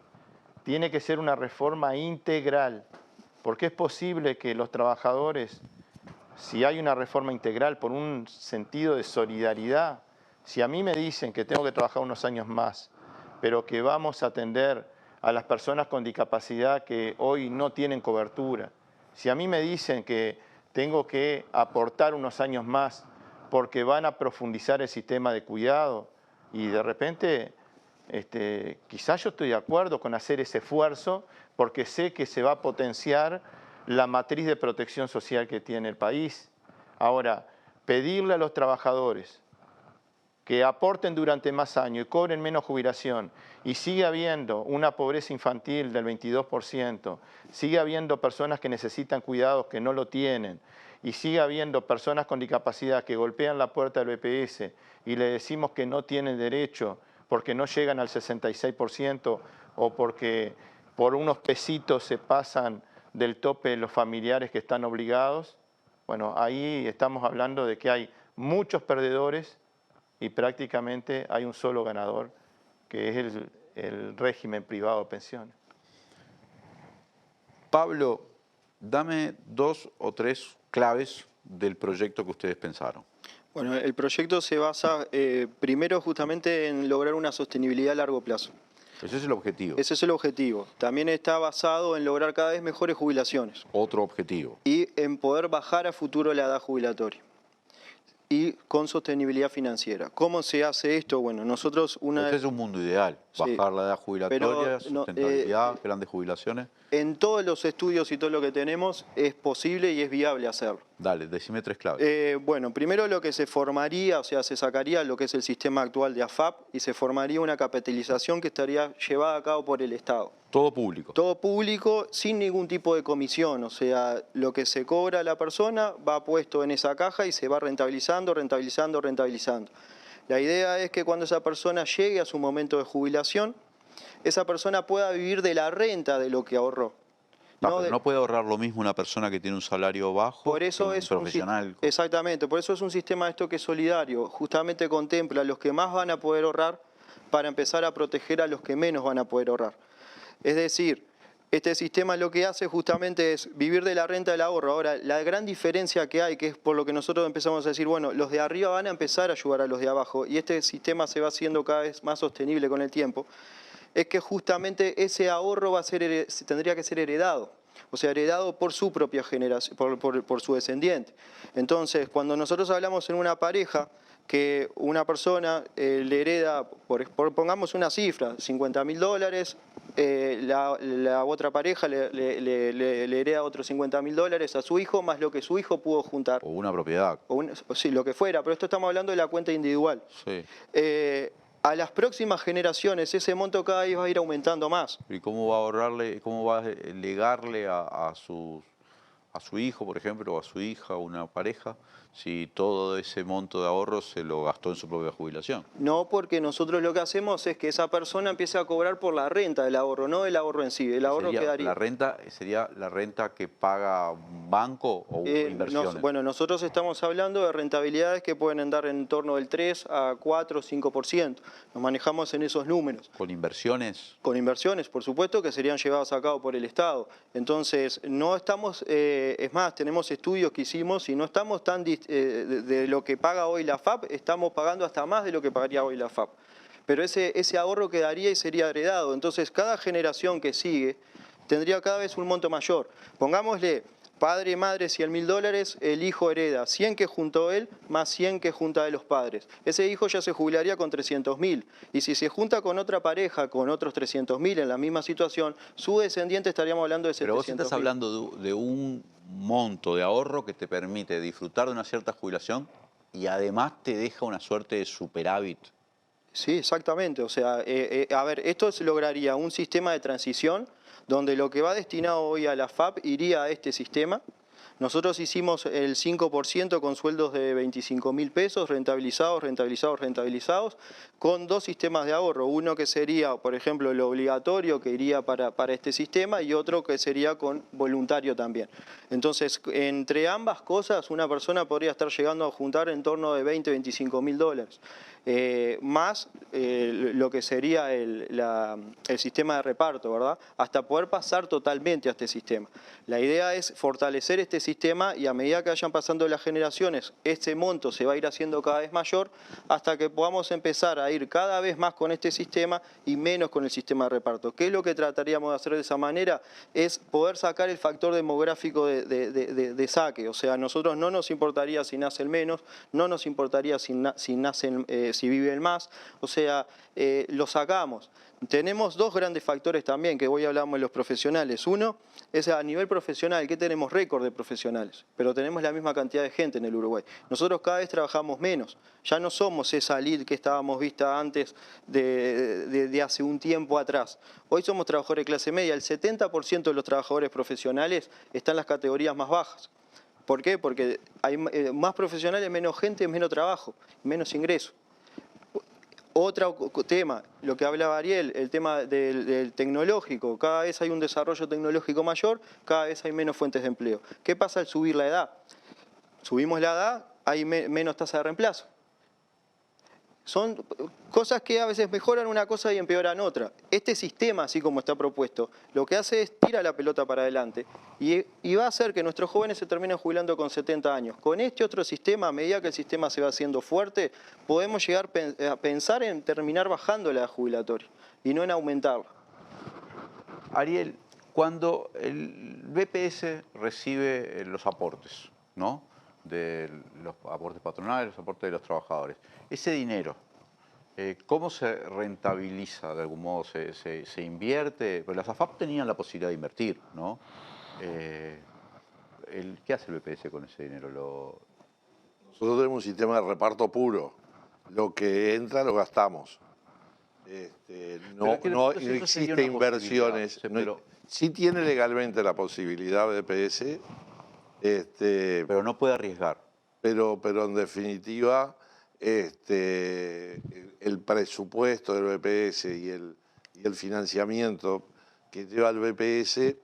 tiene que ser una reforma integral, porque es posible que los trabajadores, si hay una reforma integral por un sentido de solidaridad, si a mí me dicen que tengo que trabajar unos años más, pero que vamos a atender a las personas con discapacidad que hoy no tienen cobertura, si a mí me dicen que tengo que aportar unos años más porque van a profundizar el sistema de cuidado y de repente quizás yo estoy de acuerdo con hacer ese esfuerzo porque sé que se va a potenciar la matriz de protección social que tiene el país. Ahora, pedirle a los trabajadores que aporten durante más años y cobren menos jubilación, y sigue habiendo una pobreza infantil del 22%, sigue habiendo personas que necesitan cuidados que no lo tienen, y sigue habiendo personas con discapacidad que golpean la puerta del BPS y le decimos que no tienen derecho porque no llegan al 66% o porque por unos pesitos se pasan del tope de los familiares que están obligados, bueno, ahí estamos hablando de que hay muchos perdedores y prácticamente hay un solo ganador, que es el régimen privado de pensiones. Pablo, dame 2 o 3 claves del proyecto que ustedes pensaron. Bueno, el proyecto se basa primero justamente en lograr una sostenibilidad a largo plazo. Ese es el objetivo. Ese es el objetivo. También está basado en lograr cada vez mejores jubilaciones. Otro objetivo. Y en poder bajar a futuro la edad jubilatoria. Y con sostenibilidad financiera. ¿Cómo se hace esto? Bueno, nosotros Ese es un mundo ideal. Sí, Bajar la edad jubilatoria, sustentabilidad, grandes jubilaciones. En todos los estudios y todo lo que tenemos es posible y es viable hacerlo. Dale, decime 3 claves. Bueno, primero lo que se formaría, o sea, se sacaría lo que es el sistema actual de AFAP y se formaría una capitalización que estaría llevada a cabo por el Estado. Todo público. Todo público, sin ningún tipo de comisión, o sea, lo que se cobra a la persona va puesto en esa caja y se va rentabilizando, rentabilizando, rentabilizando. La idea es que cuando esa persona llegue a su momento de jubilación, esa persona pueda vivir de la renta de lo que ahorró. Pero no puede ahorrar lo mismo una persona que tiene un salario bajo por eso que un es profesional. Exactamente, por eso es un sistema esto que es solidario, justamente contempla a los que más van a poder ahorrar para empezar a proteger a los que menos van a poder ahorrar. Es decir, este sistema lo que hace justamente es vivir de la renta del ahorro. Ahora, la gran diferencia que hay, que es por lo que nosotros empezamos a decir, bueno, los de arriba van a empezar a ayudar a los de abajo y este sistema se va haciendo cada vez más sostenible con el tiempo, es que justamente ese ahorro tendría que ser heredado. O sea, heredado por su propia generación, por su descendiente. Entonces, cuando nosotros hablamos en una pareja, que una persona le hereda, pongamos una cifra, $50.000, la otra pareja le hereda otros $50.000 a su hijo, más lo que su hijo pudo juntar. O una propiedad. Sí, lo que fuera, pero esto estamos hablando de la cuenta individual. Sí. A las próximas generaciones ese monto cada vez va a ir aumentando más. ¿Y cómo va a ahorrarle, cómo va a legarle a su hijo, por ejemplo, o a su hija, una pareja, si todo ese monto de ahorro se lo gastó en su propia jubilación? No, porque nosotros lo que hacemos es que esa persona empiece a cobrar por la renta del ahorro, no el ahorro en sí. El ahorro quedaría. ¿La renta sería la renta que paga un banco o inversiones? Bueno, nosotros estamos hablando de rentabilidades que pueden andar en torno del 3 a 4, 5%. Nos manejamos en esos números. ¿Con inversiones? Con inversiones, por supuesto, que serían llevadas a cabo por el Estado. Entonces, no estamos, es más, tenemos estudios que hicimos y no estamos tan de lo que paga hoy la FAP, estamos pagando hasta más de lo que pagaría hoy la FAP. Pero ese ahorro quedaría y sería heredado. Entonces, cada generación que sigue tendría cada vez un monto mayor. Pongámosle, padre y madre $100.000, el hijo hereda 100 que juntó él, más 100 que junta de los padres. Ese hijo ya se jubilaría con 300.000. Y si se junta con otra pareja, con otros 300.000 en la misma situación, su descendiente estaríamos hablando de 700.000. Pero vos estás hablando de un monto de ahorro que te permite disfrutar de una cierta jubilación y además te deja una suerte de superávit. Sí, exactamente. O sea, a ver, esto se lograría un sistema de transición donde lo que va destinado hoy a la FAP iría a este sistema. Nosotros hicimos el 5% con sueldos de 25.000 pesos, rentabilizados, con 2 sistemas de ahorro. Uno que sería, por ejemplo, lo obligatorio que iría para este sistema y otro que sería con voluntario también. Entonces, entre ambas cosas, una persona podría estar llegando a juntar en torno de $20.000, $25.000. Más lo que sería el sistema de reparto, ¿verdad? Hasta poder pasar totalmente a este sistema. La idea es fortalecer este sistema y a medida que vayan pasando las generaciones, este monto se va a ir haciendo cada vez mayor hasta que podamos empezar a ir cada vez más con este sistema y menos con el sistema de reparto. ¿Qué es lo que trataríamos de hacer de esa manera? Es poder sacar el factor demográfico de saque. O sea, a nosotros no nos importaría si nacen menos, no nos importaría si viven más, o sea, lo sacamos. Tenemos dos grandes factores también, que hoy hablamos de los profesionales. Uno es a nivel profesional, que tenemos récord de profesionales, pero tenemos la misma cantidad de gente en el Uruguay. Nosotros cada vez trabajamos menos. Ya no somos esa elite que estábamos vista antes de hace un tiempo atrás. Hoy somos trabajadores de clase media. El 70% de los trabajadores profesionales están en las categorías más bajas. ¿Por qué? Porque hay más profesionales, menos gente, menos trabajo, menos ingreso. Otro tema, lo que hablaba Ariel, el tema del tecnológico. Cada vez hay un desarrollo tecnológico mayor, cada vez hay menos fuentes de empleo. ¿Qué pasa al subir la edad? Subimos la edad, hay menos tasa de reemplazo. Son cosas que a veces mejoran una cosa y empeoran otra. Este sistema, así como está propuesto, lo que hace es tirar la pelota para adelante y va a hacer que nuestros jóvenes se terminen jubilando con 70 años. Con este otro sistema, a medida que el sistema se va haciendo fuerte, podemos llegar a pensar en terminar bajando la edad jubilatoria y no en aumentarla. Ariel, cuando el BPS recibe los aportes, ¿no?, de los aportes patronales, los aportes de los trabajadores, ese dinero, ¿cómo se rentabiliza? ¿De algún modo se invierte? Pues las AFAP tenían la posibilidad de invertir, ¿no? ¿Qué hace el BPS con ese dinero? Nosotros tenemos un sistema de reparto puro. Lo que entra lo gastamos. No existe inversiones. Sí tiene legalmente la posibilidad de BPS. Pero no puede arriesgar. Pero en definitiva, el presupuesto del BPS y el financiamiento que lleva el BPS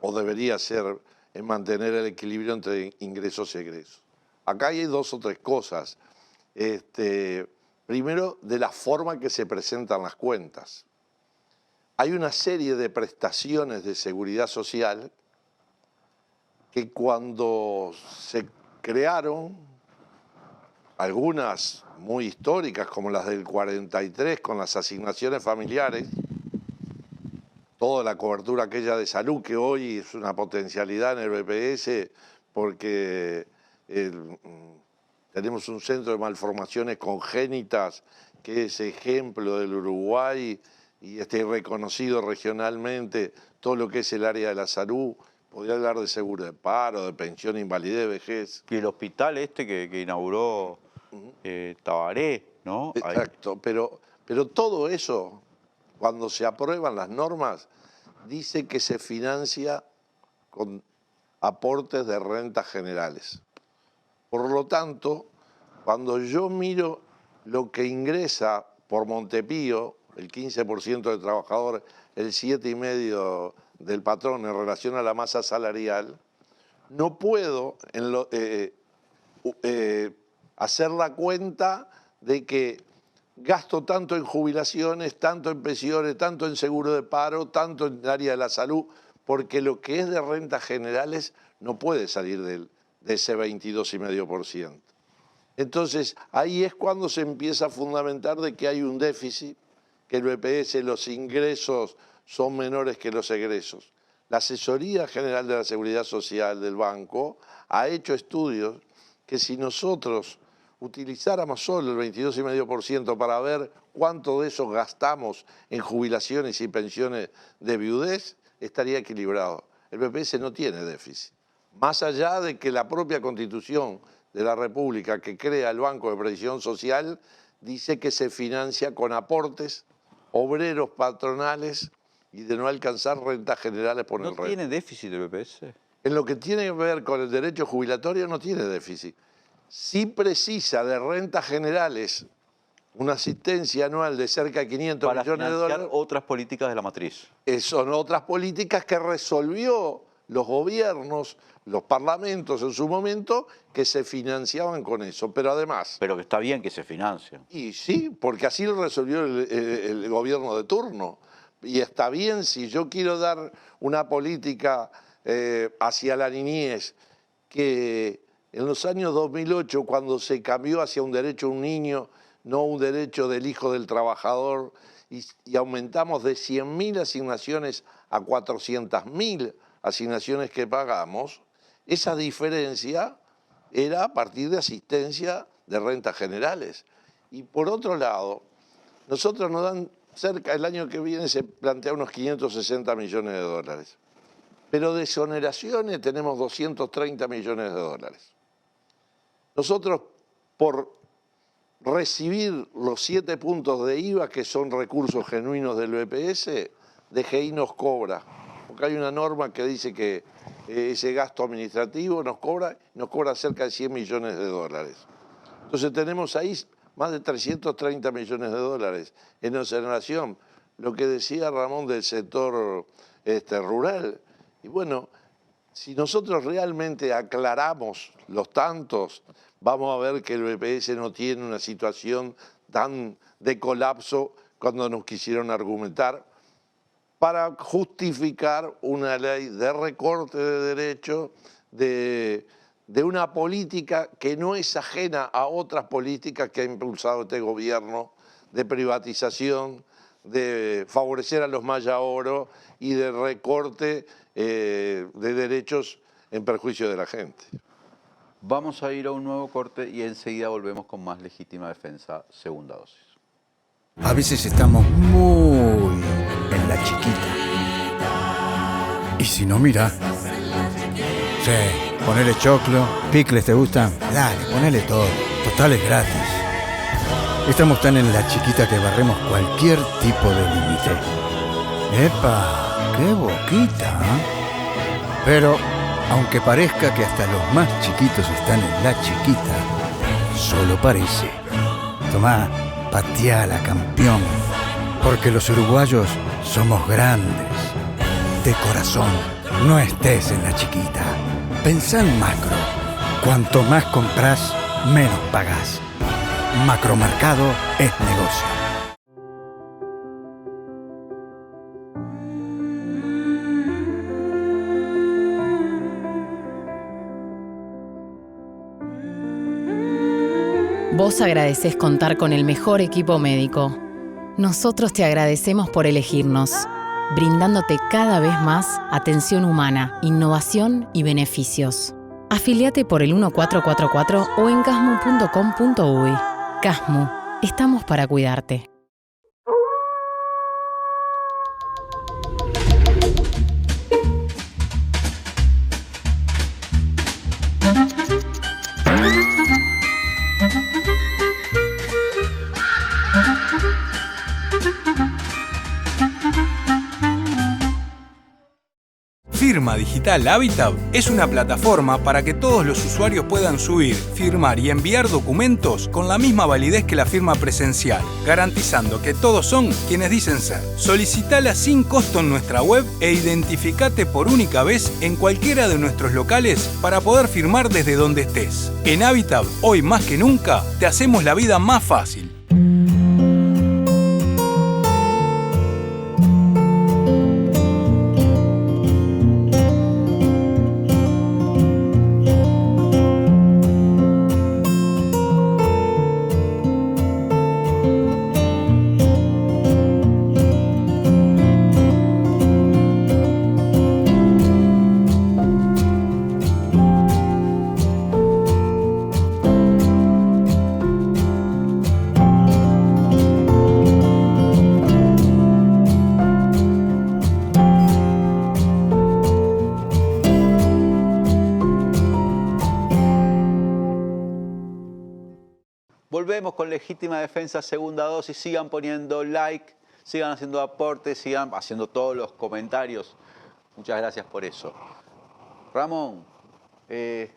o debería ser en mantener el equilibrio entre ingresos y egresos. Acá hay dos o tres cosas. Primero, de la forma que se presentan las cuentas. Hay una serie de prestaciones de seguridad social que cuando se crearon, algunas muy históricas como las del 43 con las asignaciones familiares, toda la cobertura aquella de salud que hoy es una potencialidad en el BPS porque tenemos un centro de malformaciones congénitas que es ejemplo del Uruguay y reconocido regionalmente todo lo que es el área de la salud. Podría hablar de seguro de paro, de pensión, invalidez, vejez. Y el hospital que inauguró Tabaré, ¿no? Exacto, pero todo eso, cuando se aprueban las normas, dice que se financia con aportes de rentas generales. Por lo tanto, cuando yo miro lo que ingresa por Montepío, el 15% del trabajador, el 7,5% del patrón en relación a la masa salarial, no puedo hacer la cuenta de que gasto tanto en jubilaciones, tanto en pensiones, tanto en seguro de paro, tanto en el área de la salud, porque lo que es de rentas generales no puede salir de ese 22,5%. Entonces, ahí es cuando se empieza a fundamentar de que hay un déficit, que el BPS, los ingresos son menores que los egresos. La Asesoría General de la Seguridad Social del Banco ha hecho estudios que si nosotros utilizáramos solo el 22,5% para ver cuánto de eso gastamos en jubilaciones y pensiones de viudez, estaría equilibrado. El BPS no tiene déficit. Más allá de que la propia Constitución de la República que crea el Banco de Previsión Social dice que se financia con aportes obreros patronales y de no alcanzar rentas generales por el resto. ¿No tiene déficit el BPS? En lo que tiene que ver con el derecho jubilatorio no tiene déficit. Sí precisa de rentas generales una asistencia anual de cerca de 500 millones de dólares. Para financiar otras políticas de la matriz. Son otras políticas que resolvió los gobiernos, los parlamentos en su momento, que se financiaban con eso. Pero además... Pero que está bien que se financien. Y sí, porque así lo resolvió el gobierno de turno. Y está bien si yo quiero dar una política hacia la niñez que en los años 2008, cuando se cambió hacia un derecho de un niño, no un derecho del hijo del trabajador, y aumentamos de 100.000 asignaciones a 400.000 asignaciones que pagamos, esa diferencia era a partir de asistencia de rentas generales. Y por otro lado, nosotros nos dan cerca, el año que viene se plantea unos 560 millones de dólares. Pero de exoneraciones tenemos 230 millones de dólares. Nosotros, por recibir los 7 puntos de IVA, que son recursos genuinos del BPS, DGI nos cobra. Porque hay una norma que dice que ese gasto administrativo nos cobra cerca de 100 millones de dólares. Entonces tenemos ahí más de 330 millones de dólares en exoneración. Lo que decía Ramón del sector rural. Y bueno, si nosotros realmente aclaramos los tantos, vamos a ver que el BPS no tiene una situación tan de colapso cuando nos quisieron argumentar para justificar una ley de recorte de derechos, de una política que no es ajena a otras políticas que ha impulsado este gobierno de privatización, de favorecer a los maya oro y de recorte de derechos en perjuicio de la gente. Vamos a ir a un nuevo corte y enseguida volvemos con más Legítima Defensa, segunda dosis. A veces estamos muy en la chiquita. Y si no, mira. Sí, ponele choclo, picles, ¿te gustan? Dale, ponele todo. Total es gratis. Estamos tan en la chiquita que barremos cualquier tipo de límite. ¡Epa! ¡Qué boquita! ¿Eh? Pero, aunque parezca que hasta los más chiquitos están en la chiquita, solo parece. Tomá, pateala, campeón. Porque los uruguayos somos grandes. De corazón, no estés en la chiquita. Pensá en macro. Cuanto más compras, menos pagás. Macromercado es negocio. Vos agradecés contar con el mejor equipo médico. Nosotros te agradecemos por elegirnos, brindándote cada vez más atención humana, innovación y beneficios. Afiliate por el 1444 o en casmu.com.uy. Casmu, estamos para cuidarte. Firma Digital Habitat es una plataforma para que todos los usuarios puedan subir, firmar y enviar documentos con la misma validez que la firma presencial, garantizando que todos son quienes dicen ser. Solicitala sin costo en nuestra web e identificate por única vez en cualquiera de nuestros locales para poder firmar desde donde estés. En Habitat, hoy más que nunca, te hacemos la vida más fácil. Volvemos con Legítima Defensa, segunda dosis. Sigan poniendo like, sigan haciendo aportes, sigan haciendo todos los comentarios. Muchas gracias por eso. Ramón, ¿estás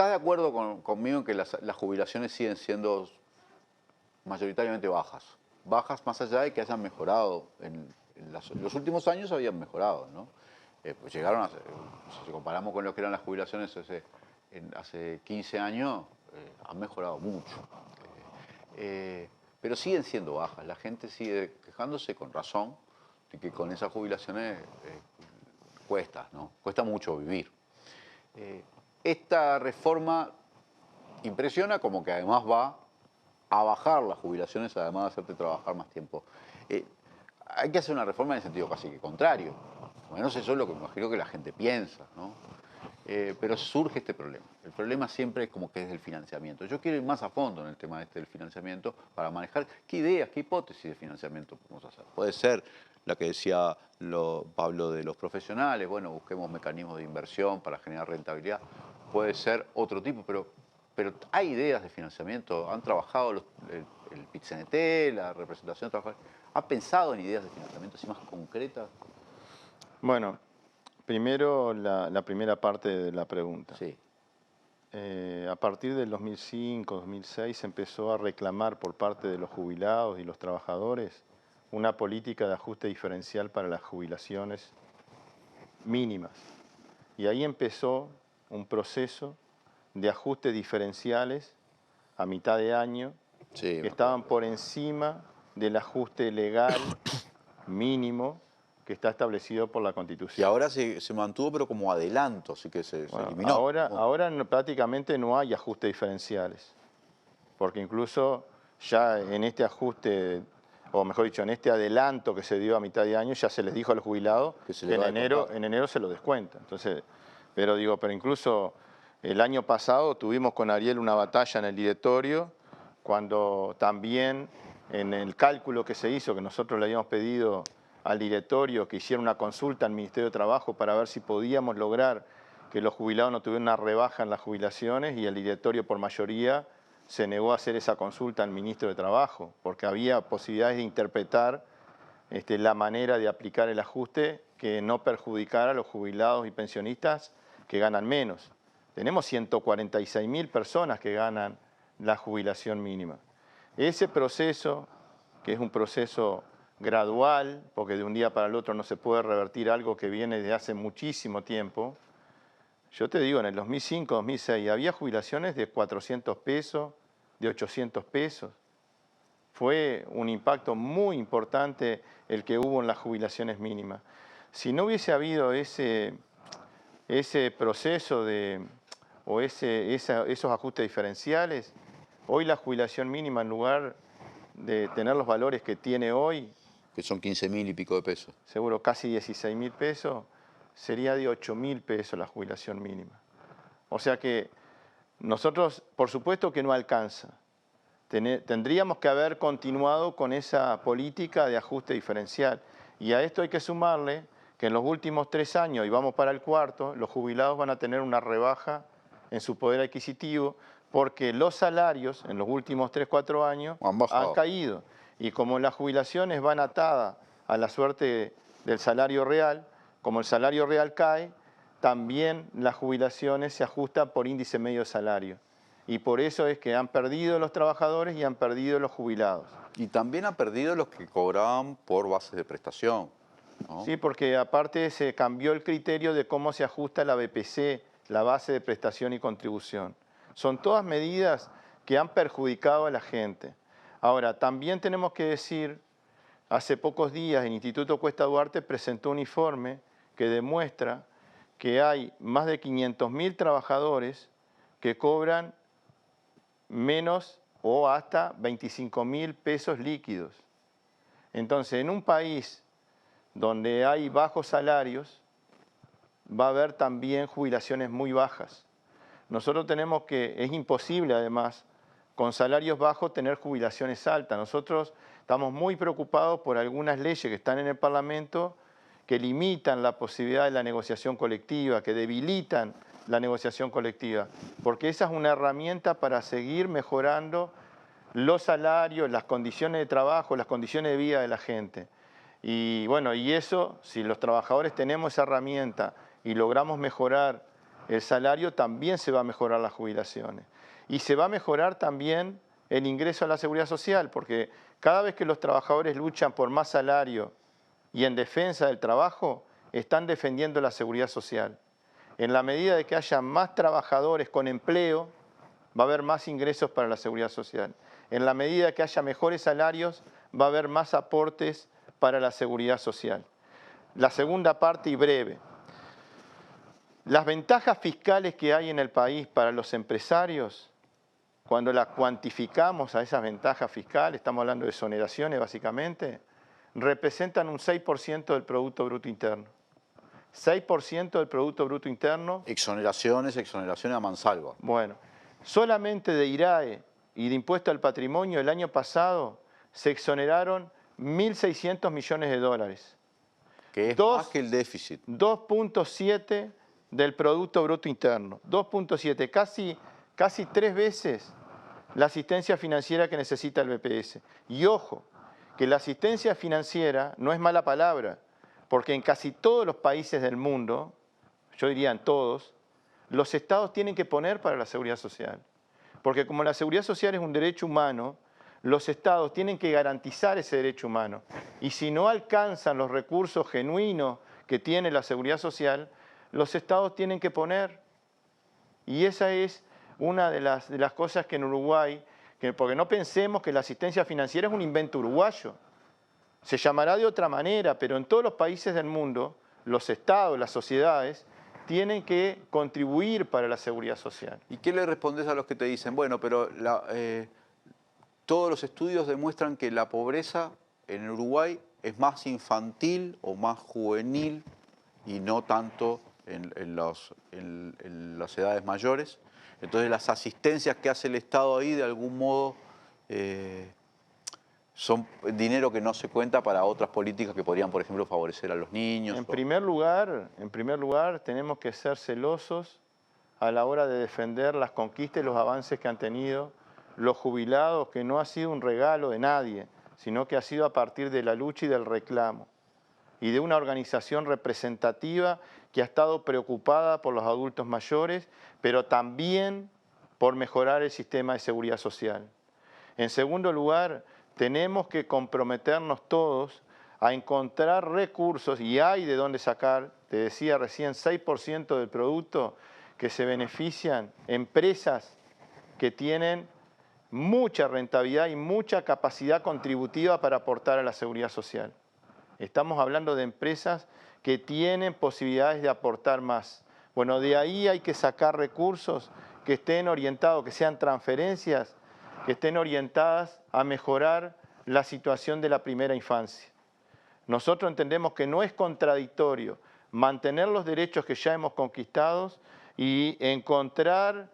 de acuerdo conmigo en que las jubilaciones siguen siendo mayoritariamente bajas? Bajas más allá de que hayan mejorado. En los últimos años habían mejorado, ¿no? Pues llegaron a, si comparamos con lo que eran las jubilaciones hace 15 años, han mejorado mucho. Pero siguen siendo bajas. La gente sigue quejándose con razón de que con esas jubilaciones cuesta, ¿no? Cuesta mucho vivir. Esta reforma impresiona como que además va a bajar las jubilaciones, además de hacerte trabajar más tiempo. Hay que hacer una reforma en el sentido casi que contrario. Al menos eso es lo que me imagino que la gente piensa, ¿no? pero surge este problema. El problema siempre es como que es el financiamiento. Yo quiero ir más a fondo en el tema del financiamiento para manejar qué ideas, qué hipótesis de financiamiento podemos hacer. Puede ser la que decía Pablo de los profesionales, bueno, busquemos mecanismos de inversión para generar rentabilidad. Puede ser otro tipo, pero hay ideas de financiamiento. Han trabajado el PIT-CNT, la representación de trabajadores. ¿Ha pensado en ideas de financiamiento así más concretas? Bueno, primero la primera parte de la pregunta. Sí. A partir del 2005, 2006 se empezó a reclamar por parte de los jubilados y los trabajadores una política de ajuste diferencial para las jubilaciones mínimas. Y ahí empezó un proceso de ajustes diferenciales a mitad de año, Sí, que estaban por encima del ajuste legal mínimo que está establecido por la Constitución. Y ahora se mantuvo, pero como adelanto, así que se eliminó. Ahora prácticamente no hay ajustes diferenciales, porque incluso ya en este ajuste, o mejor dicho, en este adelanto que se dio a mitad de año, ya se les dijo a los jubilados que en enero se lo descuenta. Entonces, pero incluso el año pasado tuvimos con Ariel una batalla en el directorio, cuando también en el cálculo que se hizo, que nosotros le habíamos pedido al directorio que hiciera una consulta al Ministerio de Trabajo para ver si podíamos lograr que los jubilados no tuvieran una rebaja en las jubilaciones, y el directorio por mayoría se negó a hacer esa consulta al Ministro de Trabajo, porque había posibilidades de interpretar la manera de aplicar el ajuste que no perjudicara a los jubilados y pensionistas que ganan menos. Tenemos 146.000 personas que ganan la jubilación mínima. Ese proceso, que es un proceso gradual, porque de un día para el otro no se puede revertir algo que viene de hace muchísimo tiempo. Yo te digo, en el 2005, 2006, había jubilaciones de 400 pesos, de 800 pesos. Fue un impacto muy importante el que hubo en las jubilaciones mínimas. Si no hubiese habido ese proceso esos ajustes diferenciales, hoy la jubilación mínima, en lugar de tener los valores que tiene hoy, que son 15.000 y pico de pesos. Seguro casi 16.000 pesos, sería de 8.000 pesos la jubilación mínima. O sea que nosotros, por supuesto que no alcanza. Tendríamos que haber continuado con esa política de ajuste diferencial. Y a esto hay que sumarle que en los últimos 3 años, y vamos para el cuarto, los jubilados van a tener una rebaja en su poder adquisitivo, porque los salarios en los últimos 3, 4 años han caído. Y como las jubilaciones van atadas a la suerte del salario real, como el salario real cae, también las jubilaciones se ajustan por índice medio de salario. Y por eso es que han perdido los trabajadores y han perdido los jubilados. Y también han perdido los que cobraban por bases de prestación, ¿no? Sí, porque aparte se cambió el criterio de cómo se ajusta la BPC, la base de prestación y contribución. Son todas medidas que han perjudicado a la gente. Ahora, también tenemos que decir, hace pocos días el Instituto Cuesta Duarte presentó un informe que demuestra que hay más de 500.000 trabajadores que cobran menos o hasta 25.000 pesos líquidos. Entonces, en un país donde hay bajos salarios, va a haber también jubilaciones muy bajas. Nosotros tenemos es imposible además, con salarios bajos tener jubilaciones altas. Nosotros estamos muy preocupados por algunas leyes que están en el Parlamento que limitan la posibilidad de la negociación colectiva, que debilitan la negociación colectiva, porque esa es una herramienta para seguir mejorando los salarios, las condiciones de trabajo, las condiciones de vida de la gente. Y bueno, y eso, si los trabajadores tenemos esa herramienta y logramos mejorar el salario, también se va a mejorar las jubilaciones. Y se va a mejorar también el ingreso a la seguridad social, porque cada vez que los trabajadores luchan por más salario y en defensa del trabajo, están defendiendo la seguridad social. En la medida de que haya más trabajadores con empleo, va a haber más ingresos para la seguridad social. En la medida que haya mejores salarios, va a haber más aportes para la seguridad social. La segunda parte, y breve. Las ventajas fiscales que hay en el país para los empresarios, cuando las cuantificamos a esas ventajas fiscales, estamos hablando de exoneraciones básicamente, representan un 6% del Producto Bruto Interno. 6% del Producto Bruto Interno. Exoneraciones a mansalva. Bueno, solamente de IRAE y de impuesto al patrimonio el año pasado se exoneraron 1.600 millones de dólares. Que es más que el déficit. 2.7 del Producto Bruto Interno. 2.7, casi 3 veces la asistencia financiera que necesita el BPS. Y ojo, que la asistencia financiera no es mala palabra, porque en casi todos los países del mundo, yo diría en todos, los estados tienen que poner para la seguridad social. Porque como la seguridad social es un derecho humano, los estados tienen que garantizar ese derecho humano. Y si no alcanzan los recursos genuinos que tiene la seguridad social, los estados tienen que poner. Y esa es una de las cosas que en Uruguay, porque no pensemos que la asistencia financiera es un invento uruguayo. Se llamará de otra manera, pero en todos los países del mundo, los estados, las sociedades, tienen que contribuir para la seguridad social. ¿Y qué le respondes a los que te dicen, bueno, pero todos los estudios demuestran que la pobreza en Uruguay es más infantil o más juvenil y no tanto en las edades mayores? Entonces las asistencias que hace el Estado ahí de algún modo son dinero que no se cuenta para otras políticas que podrían, por ejemplo, favorecer a los niños. En primer lugar, tenemos que ser celosos a la hora de defender las conquistas y los avances que han tenido los jubilados, que no ha sido un regalo de nadie, sino que ha sido a partir de la lucha y del reclamo, y de una organización representativa que ha estado preocupada por los adultos mayores, pero también por mejorar el sistema de seguridad social. En segundo lugar, tenemos que comprometernos todos a encontrar recursos, y hay de dónde sacar, te decía recién, 6% del producto que se benefician empresas que tienen mucha rentabilidad y mucha capacidad contributiva para aportar a la seguridad social. Estamos hablando de empresas que tienen posibilidades de aportar más. Bueno, de ahí hay que sacar recursos que estén orientados, que sean transferencias, que estén orientadas a mejorar la situación de la primera infancia. Nosotros entendemos que no es contradictorio mantener los derechos que ya hemos conquistado y encontrar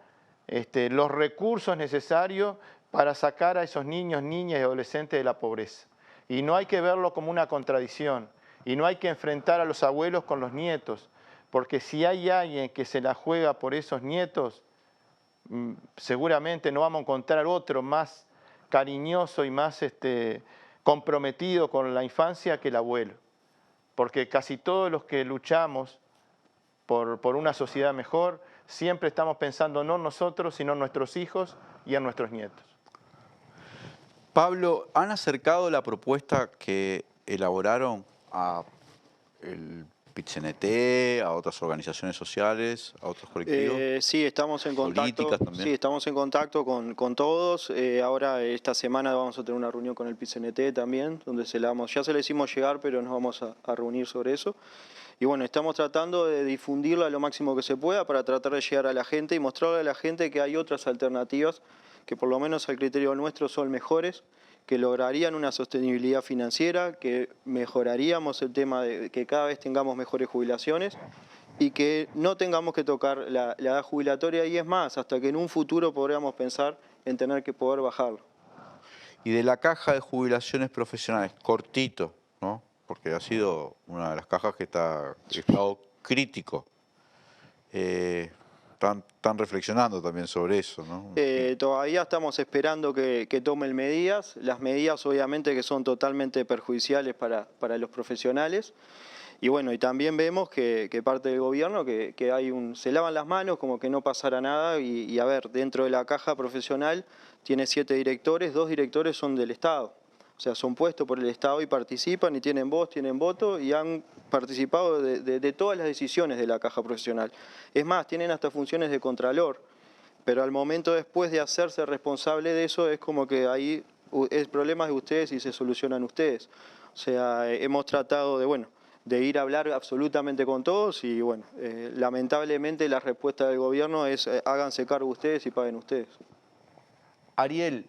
los recursos necesarios para sacar a esos niños, niñas y adolescentes de la pobreza. Y no hay que verlo como una contradicción, y no hay que enfrentar a los abuelos con los nietos, porque si hay alguien que se la juega por esos nietos, seguramente no vamos a encontrar otro más cariñoso y más comprometido con la infancia que el abuelo. Porque casi todos los que luchamos por una sociedad mejor, siempre estamos pensando no en nosotros, sino en nuestros hijos y en nuestros nietos. Pablo, ¿han acercado la propuesta que elaboraron a el PIT-CNT, a otras organizaciones sociales, a otros colectivos? Sí, estamos en contacto. Políticas también. Sí, estamos en contacto con todos. Ahora, esta semana vamos a tener una reunión con el PIT-CNT también, donde ya se le hicimos llegar, pero nos vamos a reunir sobre eso. Y bueno, estamos tratando de difundirla lo máximo que se pueda para tratar de llegar a la gente y mostrarle a la gente que hay otras alternativas que por lo menos al criterio nuestro son mejores, que lograrían una sostenibilidad financiera, que mejoraríamos el tema de que cada vez tengamos mejores jubilaciones y que no tengamos que tocar la edad jubilatoria, y es más, hasta que en un futuro podríamos pensar en tener que poder bajarlo. Y de la caja de jubilaciones profesionales, cortito, ¿no? Porque ha sido una de las cajas que está en estado crítico. Están reflexionando también sobre eso, ¿no? Todavía estamos esperando que tomen medidas. Las medidas obviamente que son totalmente perjudiciales para los profesionales. Y bueno, y también vemos que parte del gobierno que se lavan las manos como que no pasara nada. Y a ver, dentro de la caja profesional tiene 7 directores, 2 directores son del Estado. O sea, son puestos por el Estado y participan y tienen voz, tienen voto y han participado de todas las decisiones de la caja profesional. Es más, tienen hasta funciones de contralor, pero al momento después de hacerse responsable de eso es como que ahí es problema de ustedes y se solucionan ustedes. O sea, hemos tratado de ir a hablar absolutamente con todos y bueno, lamentablemente la respuesta del gobierno es háganse cargo ustedes y paguen ustedes. Ariel,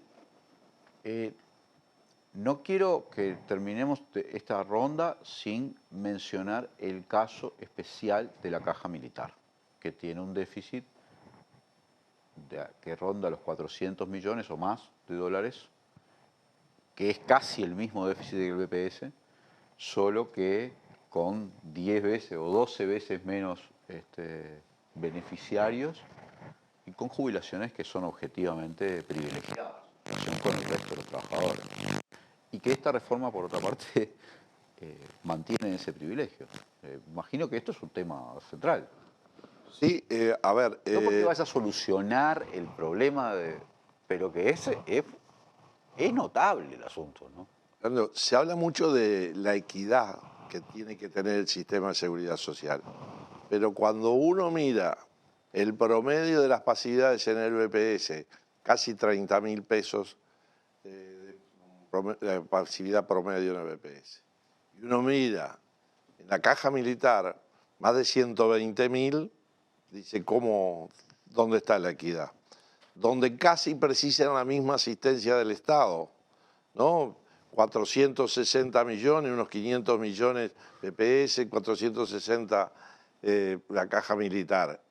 No quiero que terminemos esta ronda sin mencionar el caso especial de la Caja Militar, que tiene un déficit que ronda los 400 millones o más de dólares, que es casi el mismo déficit del BPS, solo que con 10 veces o 12 veces menos beneficiarios y con jubilaciones que son objetivamente privilegiadas en relación con el resto de los trabajadores. Y que esta reforma, por otra parte, mantiene ese privilegio. Imagino que esto es un tema central. Sí, a ver... No porque vas a solucionar el problema, pero que es notable el asunto, ¿no? Fernando, se habla mucho de la equidad que tiene que tener el sistema de seguridad social, pero cuando uno mira el promedio de las pasividades en el BPS, casi 30.000 pesos de pasividad promedio en el BPS, y uno mira en la Caja Militar más de 120.000, dice, ¿dónde está la equidad? Donde casi precisan la misma asistencia del Estado, ¿no? 460 millones, unos 500 millones BPS, 460 la Caja Militar.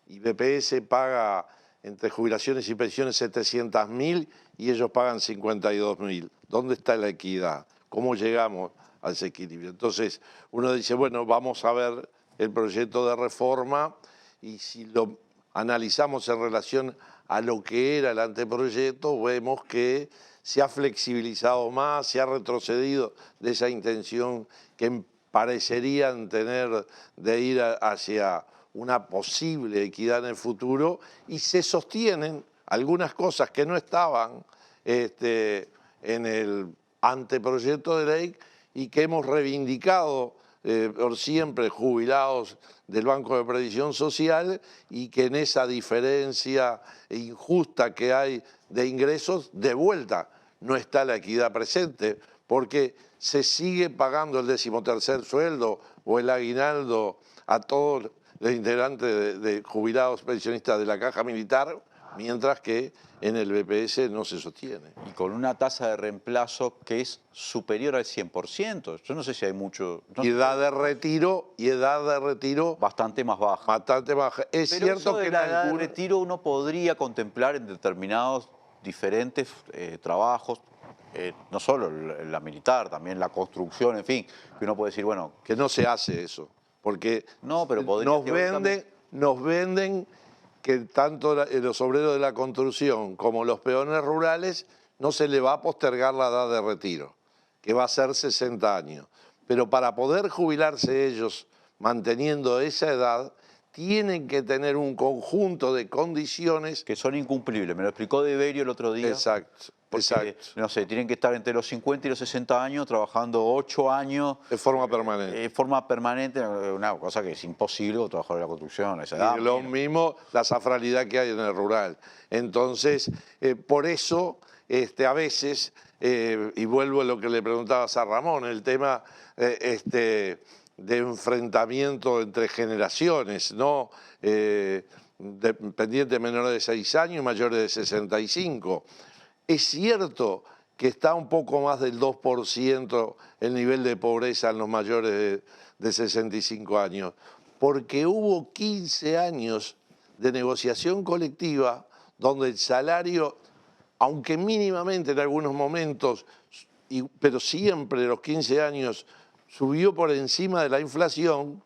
Y BPS paga entre jubilaciones y pensiones 700.000 y ellos pagan 52.000. ¿Dónde está la equidad? ¿Cómo llegamos a ese equilibrio? Entonces uno dice, bueno, vamos a ver el proyecto de reforma y si lo analizamos en relación a lo que era el anteproyecto, vemos que se ha flexibilizado más, se ha retrocedido de esa intención que parecerían tener de ir hacia una posible equidad en el futuro y se sostienen algunas cosas que no estaban en el anteproyecto de ley y que hemos reivindicado por siempre jubilados del Banco de Previsión Social y que en esa diferencia injusta que hay de ingresos, de vuelta, no está la equidad presente, porque se sigue pagando el 13º sueldo o el aguinaldo a todos los integrantes de jubilados pensionistas de la Caja Militar, mientras que en el BPS no se sostiene. Y con una tasa de reemplazo que es superior al 100%. Yo no sé si hay mucho... No y edad de retiro... Bastante más baja. Bastante baja. Es pero cierto eso de que la edad de retiro uno podría contemplar en determinados diferentes trabajos, no solo la militar, también la construcción, en fin, que uno puede decir, bueno... Que no se hace eso, porque no, pero podría, nos venden que tanto los obreros de la construcción como los peones rurales no se le va a postergar la edad de retiro, que va a ser 60 años. Pero para poder jubilarse ellos manteniendo esa edad, tienen que tener un conjunto de condiciones... Que son incumplibles, me lo explicó Deverio el otro día. Exacto. Porque, exacto. No sé, tienen que estar entre los 50 y los 60 años trabajando 8 años. De forma permanente. De forma permanente, una cosa que es imposible trabajar en la construcción a esa edad. Y lo mismo la zafralidad que hay en el rural. Entonces, por eso, a veces, y vuelvo a lo que le preguntabas a Ramón, el tema de enfrentamiento entre generaciones, ¿no? Dependientes menores de 6 años y mayores de 65. Es cierto que está un poco más del 2% el nivel de pobreza en los mayores de 65 años, porque hubo 15 años de negociación colectiva donde el salario, aunque mínimamente en algunos momentos, pero siempre los 15 años, subió por encima de la inflación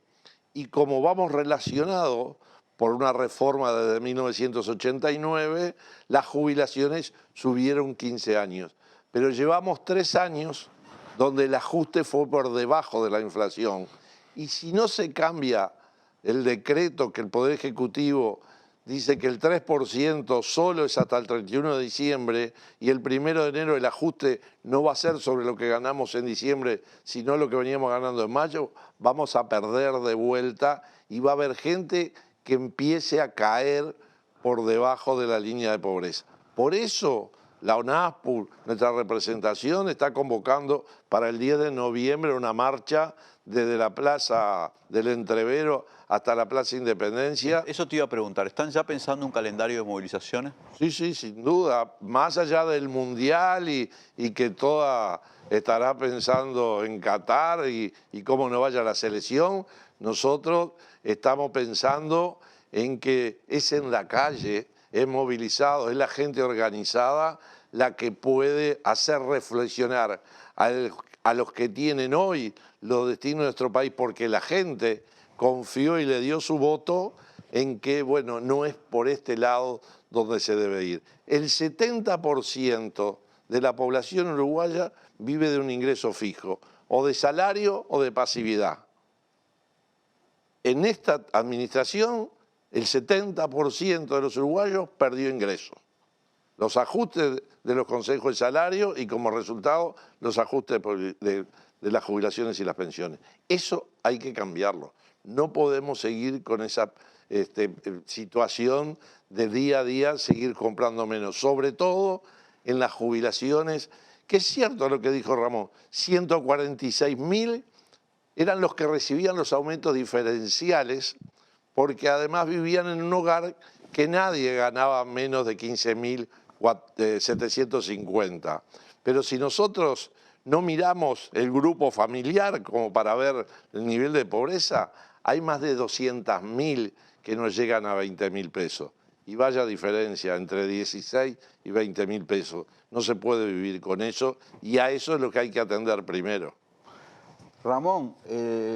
y como vamos relacionados por una reforma desde 1989, las jubilaciones subieron 15 años. Pero llevamos 3 años donde el ajuste fue por debajo de la inflación. Y si no se cambia el decreto que el Poder Ejecutivo dice que el 3% solo es hasta el 31 de diciembre y el 1 de enero el ajuste no va a ser sobre lo que ganamos en diciembre, sino lo que veníamos ganando en mayo, vamos a perder de vuelta y va a haber gente que empiece a caer por debajo de la línea de pobreza. Por eso La ONASPU, nuestra representación, está convocando para el 10 de noviembre una marcha desde la Plaza del Entrevero hasta la Plaza Independencia. Eso te iba a preguntar, ¿están ya pensando un calendario de movilizaciones? Sí, sí, sin duda. Más allá del Mundial y que toda estará pensando en Qatar y cómo no vaya la selección, nosotros estamos pensando en que es en la calle, es movilizado, es la gente organizada la que puede hacer reflexionar a los que tienen hoy los destinos de nuestro país, porque la gente confió y le dio su voto en que, bueno, no es por este lado donde se debe ir. El 70% de la población uruguaya vive de un ingreso fijo, o de salario o de pasividad. En esta administración, el 70% de los uruguayos perdió ingresos. Los ajustes de los consejos de salario y como resultado los ajustes de las jubilaciones y las pensiones. Eso hay que cambiarlo. No podemos seguir con esa situación de día a día, seguir comprando menos, sobre todo en las jubilaciones, que es cierto lo que dijo Ramón, 146.000 eran los que recibían los aumentos diferenciales, porque además vivían en un hogar que nadie ganaba menos de 15.750. Pero si nosotros no miramos el grupo familiar como para ver el nivel de pobreza, hay más de 200.000 que no llegan a 20.000 pesos. Y vaya diferencia entre 16 y 20.000 pesos. No se puede vivir con eso y a eso es lo que hay que atender primero. Ramón,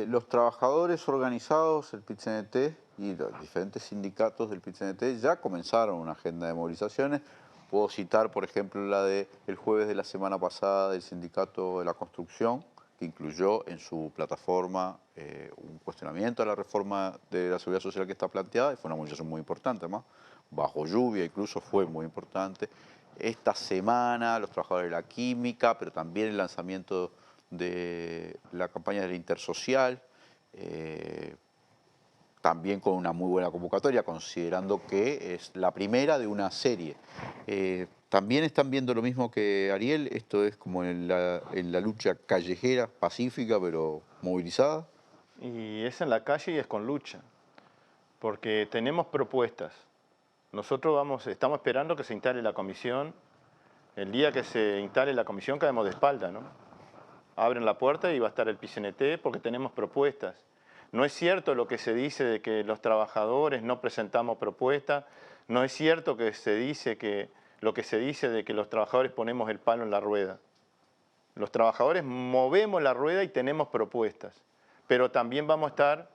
los trabajadores organizados, el PIT-CNT y los diferentes sindicatos del PIT-CNT ya comenzaron una agenda de movilizaciones. Puedo citar, por ejemplo, la del jueves de la semana pasada del Sindicato de la Construcción, que incluyó en su plataforma un cuestionamiento a la reforma de la seguridad social que está planteada, y fue una movilización muy importante, además, bajo lluvia incluso fue muy importante. Esta semana los trabajadores de la química, pero también el lanzamiento de la campaña de la Intersocial, también con una muy buena convocatoria, considerando que es la primera de una serie. ¿También están viendo lo mismo que Ariel? ¿Esto es como en la lucha callejera, pacífica, pero movilizada? Y es en la calle y es con lucha, porque tenemos propuestas. Nosotros estamos esperando que se instale la comisión. El día que se instale la comisión caemos de espalda, ¿no? Abren la puerta y va a estar el PIT-CNT porque tenemos propuestas. No es cierto lo que se dice de que los trabajadores no presentamos propuestas. No es cierto que lo que se dice de que los trabajadores ponemos el palo en la rueda. Los trabajadores movemos la rueda y tenemos propuestas. Pero también vamos a estar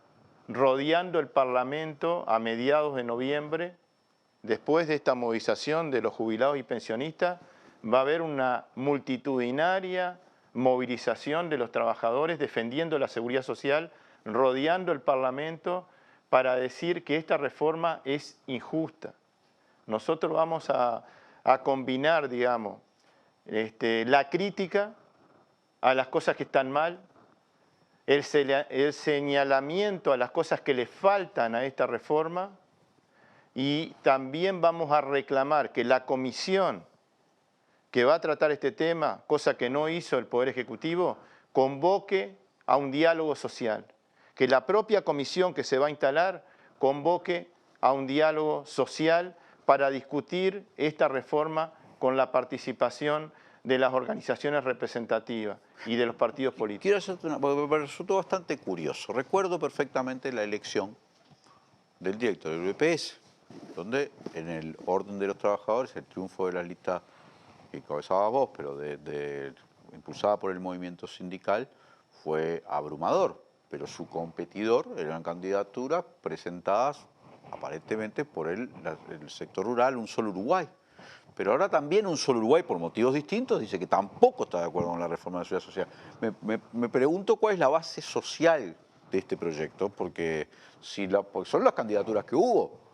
rodeando el Parlamento a mediados de noviembre. Después de esta movilización de los jubilados y pensionistas, va a haber una multitudinaria movilización de los trabajadores defendiendo la seguridad social, rodeando el Parlamento para decir que esta reforma es injusta. Nosotros vamos a combinar, digamos, la crítica a las cosas que están mal, el señalamiento a las cosas que le faltan a esta reforma, y también vamos a reclamar que la comisión que va a tratar este tema, cosa que no hizo el Poder Ejecutivo, convoque a un diálogo social. Que la propia comisión que se va a instalar convoque a un diálogo social para discutir esta reforma con la participación de las organizaciones representativas y de los partidos políticos. Quiero hacerte porque me resultó bastante curioso. Recuerdo perfectamente la elección del director del BPS, donde en el orden de los trabajadores, el triunfo de la lista que encabezaba vos, pero impulsada por el movimiento sindical, fue abrumador. Pero su competidor eran candidaturas presentadas aparentemente por el sector rural, Un Solo Uruguay. Pero ahora también Un Solo Uruguay, por motivos distintos, dice que tampoco está de acuerdo con la reforma de la seguridad social. Me pregunto cuál es la base social de este proyecto, porque son las candidaturas que hubo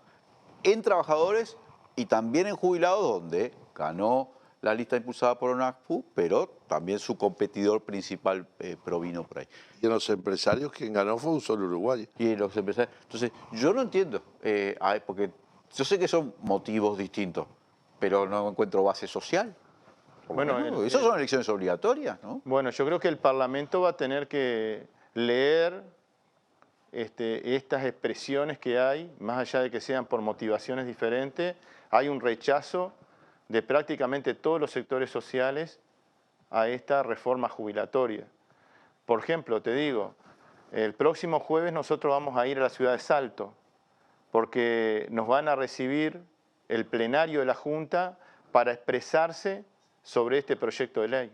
en trabajadores y también en jubilados, donde ganó la lista impulsada por ONASPU, pero también su competidor principal provino por ahí. Y en los empresarios quien ganó fue Un Solo Uruguay. Y en los empresarios. Entonces, yo no entiendo, porque yo sé que son motivos distintos, pero no encuentro base social. por lo Bueno, menos. Esas son elecciones obligatorias, ¿no? Bueno, yo creo que el Parlamento va a tener que leer estas expresiones que hay, más allá de que sean por motivaciones diferentes. Hay un rechazo de prácticamente todos los sectores sociales a esta reforma jubilatoria. Por ejemplo, te digo, el próximo jueves nosotros vamos a ir a la ciudad de Salto, porque nos van a recibir el plenario de la Junta para expresarse sobre este proyecto de ley.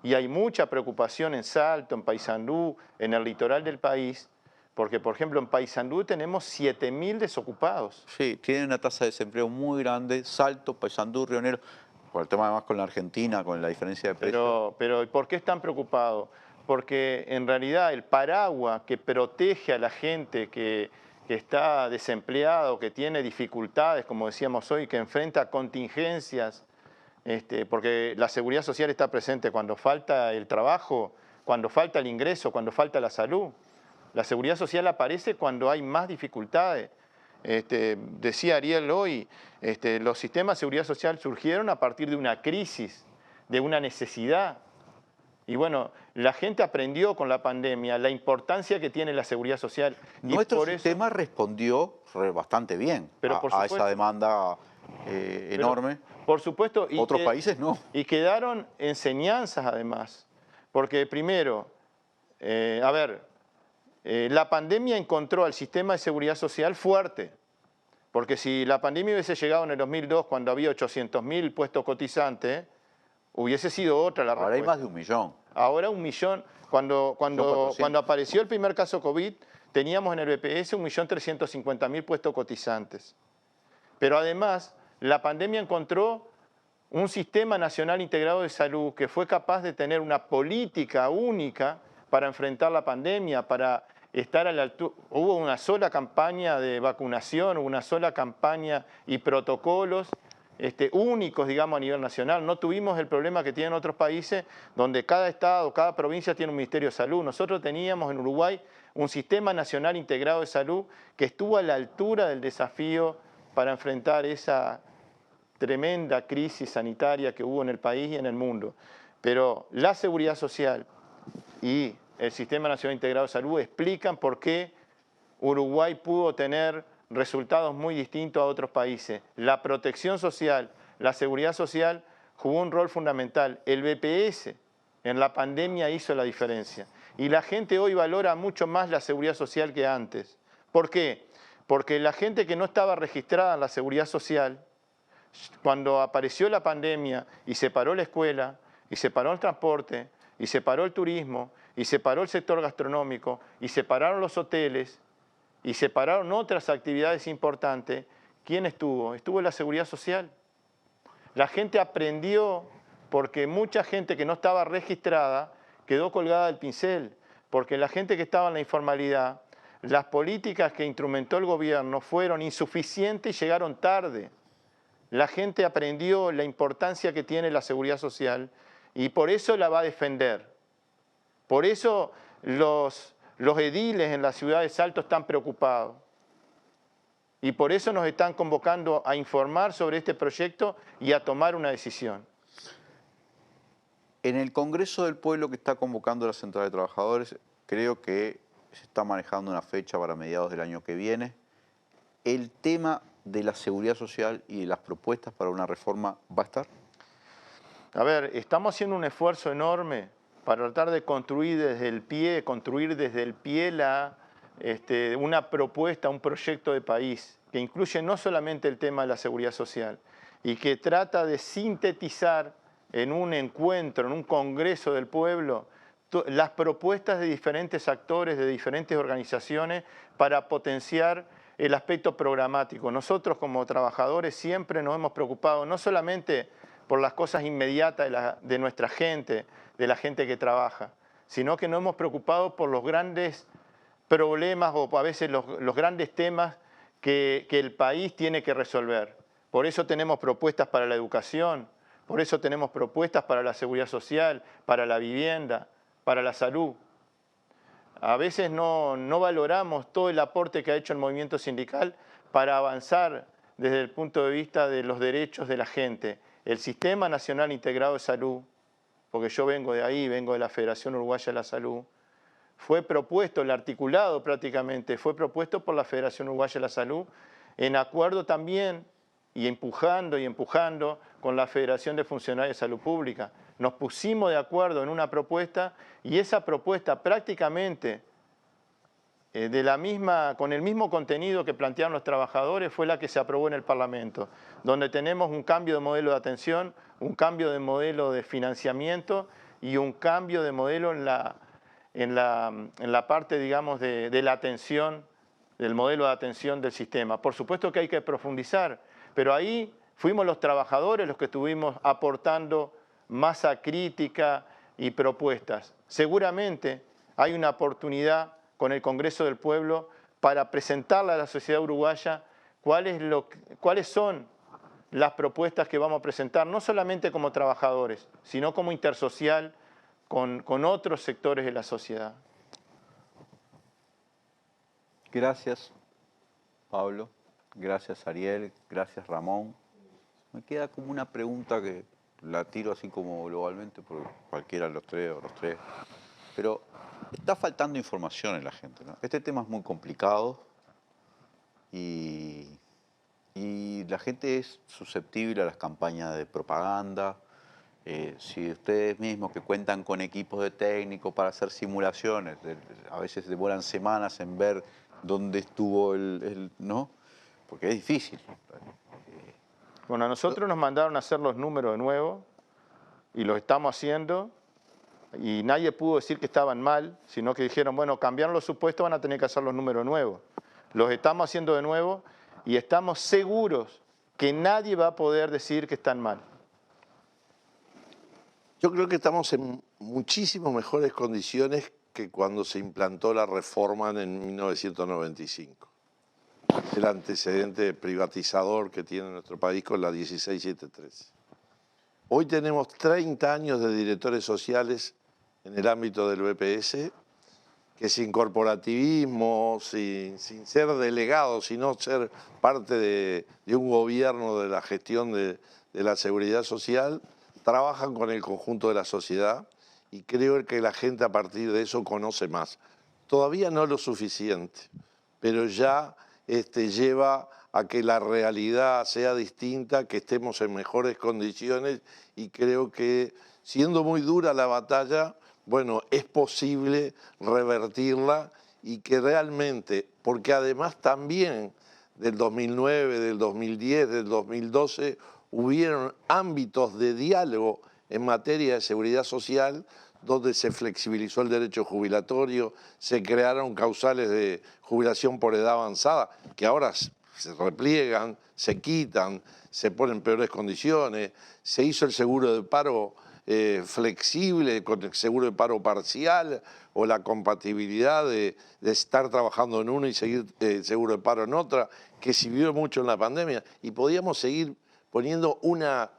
Y hay mucha preocupación en Salto, en Paysandú, en el litoral del país, porque, por ejemplo, en Paysandú tenemos 7.000 desocupados. Sí, tienen una tasa de desempleo muy grande, Salto, Paysandú, Río Negro, por el tema además con la Argentina, con la diferencia de precios. Pero ¿por qué están preocupados? Porque en realidad el paraguas que protege a la gente que está desempleado, que tiene dificultades, como decíamos hoy, que enfrenta contingencias, porque la seguridad social está presente cuando falta el trabajo, cuando falta el ingreso, cuando falta la salud. La seguridad social aparece cuando hay más dificultades. Decía Ariel hoy, los sistemas de seguridad social surgieron a partir de una crisis, de una necesidad. Y bueno, la gente aprendió con la pandemia la importancia que tiene la seguridad social. Nuestro sistema respondió bastante bien a esa demanda enorme. Por supuesto. Otros países no. Y quedaron enseñanzas además. Porque primero, la pandemia encontró al sistema de seguridad social fuerte. Porque si la pandemia hubiese llegado en el 2002, cuando había 800.000 puestos cotizantes, hubiese sido otra la respuesta. Ahora hay más de 1 millón. Ahora 1 millón. Cuando apareció el primer caso COVID, teníamos en el BPS 1.350.000 puestos cotizantes. Pero además, la pandemia encontró un sistema nacional integrado de salud que fue capaz de tener una política única para enfrentar la pandemia, para estar a la altura. Hubo una sola campaña de vacunación, hubo una sola campaña y protocolos únicos, digamos, a nivel nacional. No tuvimos el problema que tienen otros países, donde cada estado, cada provincia tiene un ministerio de salud. Nosotros teníamos en Uruguay un sistema nacional integrado de salud que estuvo a la altura del desafío para enfrentar esa tremenda crisis sanitaria que hubo en el país y en el mundo. Pero la seguridad social y el Sistema Nacional Integrado de Salud explican por qué Uruguay pudo tener resultados muy distintos a otros países. La protección social, la seguridad social jugó un rol fundamental. El BPS en la pandemia hizo la diferencia. Y la gente hoy valora mucho más la seguridad social que antes. ¿Por qué? Porque la gente que no estaba registrada en la seguridad social, cuando apareció la pandemia y se paró la escuela, y se paró el transporte, y se paró el turismo, y se paró el sector gastronómico, y se pararon los hoteles, y se pararon otras actividades importantes, ¿quién estuvo? Estuvo la seguridad social. La gente aprendió porque mucha gente que no estaba registrada quedó colgada del pincel, porque la gente que estaba en la informalidad, las políticas que instrumentó el gobierno fueron insuficientes y llegaron tarde. La gente aprendió la importancia que tiene la seguridad social y por eso la va a defender. Por eso los ediles en la ciudad de Salto están preocupados. Y por eso nos están convocando a informar sobre este proyecto y a tomar una decisión. En el Congreso del Pueblo que está convocando la Central de Trabajadores, creo que se está manejando una fecha para mediados del año que viene. ¿El tema de la seguridad social y de las propuestas para una reforma va a estar? A ver, estamos haciendo un esfuerzo enorme para tratar de construir desde el pie una propuesta, un proyecto de país que incluye no solamente el tema de la seguridad social y que trata de sintetizar en un encuentro, en un congreso del pueblo, las propuestas de diferentes actores, de diferentes organizaciones para potenciar el aspecto programático. Nosotros como trabajadores siempre nos hemos preocupado no solamente por las cosas inmediatas de nuestra gente, de la gente que trabaja, sino que nos hemos preocupado por los grandes problemas o a veces los grandes temas que el país tiene que resolver. Por eso tenemos propuestas para la educación, por eso tenemos propuestas para la seguridad social, para la vivienda, para la salud. A veces no valoramos todo el aporte que ha hecho el movimiento sindical para avanzar desde el punto de vista de los derechos de la gente. el Sistema Nacional Integrado de Salud, porque yo vengo de ahí, vengo de la Federación Uruguaya de la Salud, fue propuesto, el articulado prácticamente, fue propuesto por la Federación Uruguaya de la Salud, en acuerdo también, y empujando con la Federación de Funcionarios de Salud Pública. Nos pusimos de acuerdo en una propuesta y esa propuesta prácticamente con el mismo contenido que plantearon los trabajadores fue la que se aprobó en el Parlamento, donde tenemos un cambio de modelo de atención, un cambio de modelo de financiamiento y un cambio de modelo en la parte, digamos, de la atención, del modelo de atención del sistema. Por supuesto que hay que profundizar, pero ahí fuimos los trabajadores los que estuvimos aportando masa crítica y propuestas. Seguramente hay una oportunidad con el Congreso del Pueblo para presentarle a la sociedad uruguaya cuáles son las propuestas que vamos a presentar, no solamente como trabajadores, sino como intersocial con otros sectores de la sociedad. Gracias, Pablo. Gracias, Ariel. Gracias, Ramón. Me queda como una pregunta que la tiro así como globalmente por cualquiera de los tres o los tres. Pero está faltando información en la gente, ¿no? Este tema es muy complicado y la gente es susceptible a las campañas de propaganda. Si ustedes mismos que cuentan con equipos de técnicos para hacer simulaciones, a veces demoran semanas en ver dónde estuvo ¿no? Porque es difícil. Bueno, a nosotros nos mandaron a hacer los números de nuevo y los estamos haciendo y nadie pudo decir que estaban mal, sino que dijeron, bueno, cambiaron los supuestos, van a tener que hacer los números nuevos. Los estamos haciendo de nuevo y estamos seguros que nadie va a poder decir que están mal. Yo creo que estamos en muchísimas mejores condiciones que cuando se implantó la reforma en 1995. El antecedente privatizador que tiene nuestro país con la 1673. Hoy tenemos 30 años de directores sociales en el ámbito del BPS, que sin corporativismo, sin ser delegados, sino ser parte de un gobierno de la gestión de la seguridad social, trabajan con el conjunto de la sociedad y creo que la gente a partir de eso conoce más. Todavía no lo suficiente, pero ya lleva a que la realidad sea distinta, que estemos en mejores condiciones y creo que siendo muy dura la batalla, bueno, es posible revertirla y que realmente, porque además también del 2009, del 2010, del 2012, hubieron ámbitos de diálogo en materia de seguridad social donde se flexibilizó el derecho jubilatorio, se crearon causales de jubilación por edad avanzada, que ahora se repliegan, se quitan, se ponen en peores condiciones, se hizo el seguro de paro flexible con el seguro de paro parcial o la compatibilidad de estar trabajando en una y seguir seguro de paro en otra, que sirvió mucho en la pandemia y podíamos seguir poniendo una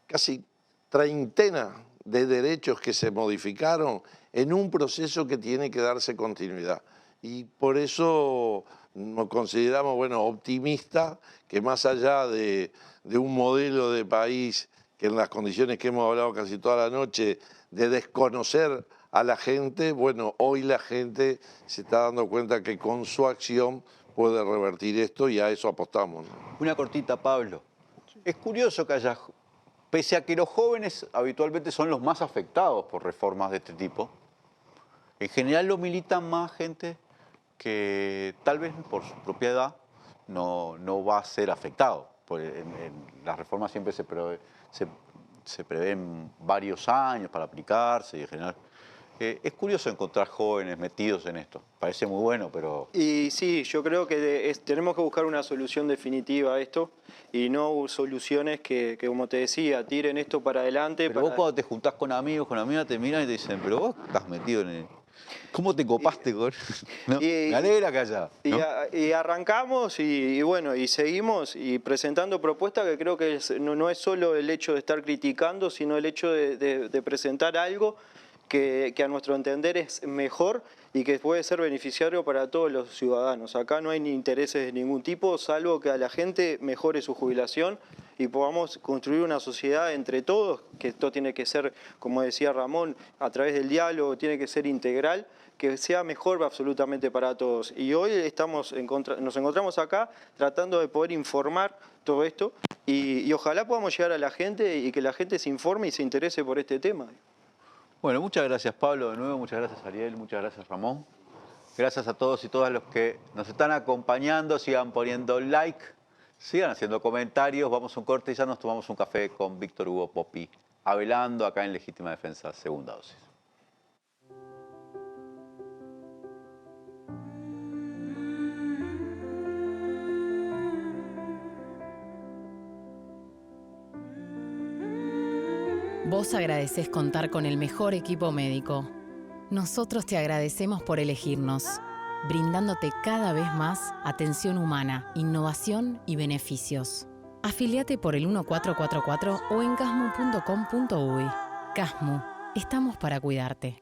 casi treintena de derechos que se modificaron en un proceso que tiene que darse continuidad. Y por eso nos consideramos, bueno, optimistas, que más allá de un modelo de país que en las condiciones que hemos hablado casi toda la noche, de desconocer a la gente, bueno, hoy la gente se está dando cuenta que con su acción puede revertir esto y a eso apostamos, ¿no? Una cortita, Pablo. Es curioso que haya, pese a que los jóvenes habitualmente son los más afectados por reformas de este tipo, en general lo militan más gente que tal vez por su propia edad no va a ser afectado. En las reformas siempre se prevén varios años para aplicarse y en general... es curioso encontrar jóvenes metidos en esto. Parece muy bueno, pero... Y sí, yo creo que tenemos que buscar una solución definitiva a esto y no soluciones que, como te decía, tiren esto para adelante. Pero vos cuando te juntás con amigos, con amigas, te miran y te dicen, pero vos estás metido en el... ¿Cómo te copaste con...? ¿No? Me alegra que haya, ¿no? Y arrancamos y bueno, y seguimos y presentando propuestas que creo que no es solo el hecho de estar criticando, sino el hecho de presentar algo que a nuestro entender es mejor y que puede ser beneficiario para todos los ciudadanos. Acá no hay ni intereses de ningún tipo, salvo que a la gente mejore su jubilación y podamos construir una sociedad entre todos, que esto tiene que ser, como decía Ramón, a través del diálogo, tiene que ser integral, que sea mejor absolutamente para todos. Y hoy nos encontramos acá tratando de poder informar todo esto y ojalá podamos llegar a la gente y que la gente se informe y se interese por este tema. Bueno, muchas gracias Pablo de nuevo, muchas gracias Ariel, muchas gracias Ramón. Gracias a todos y todas los que nos están acompañando, sigan poniendo like, sigan haciendo comentarios, vamos a un corte y ya nos tomamos un café con Víctor Hugo Poppi, hablando acá en Legítima Defensa, segunda dosis. Vos agradecés contar con el mejor equipo médico. Nosotros te agradecemos por elegirnos, brindándote cada vez más atención humana, innovación y beneficios. Afiliate por el 1444 o en casmu.com.uy. Casmu, estamos para cuidarte.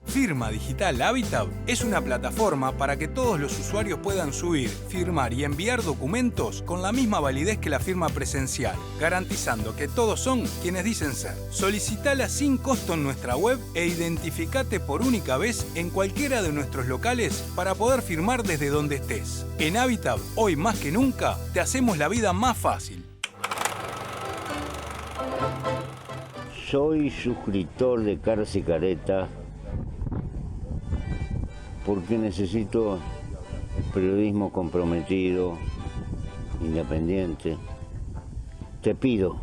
Firma Digital Habitat es una plataforma para que todos los usuarios puedan subir, firmar y enviar documentos con la misma validez que la firma presencial, garantizando que todos son quienes dicen ser. Solicitala sin costo en nuestra web e identificate por única vez en cualquiera de nuestros locales para poder firmar desde donde estés. En Habitat, hoy más que nunca, te hacemos la vida más fácil. Soy suscriptor de Cara Careta porque necesito periodismo comprometido, independiente. Te pido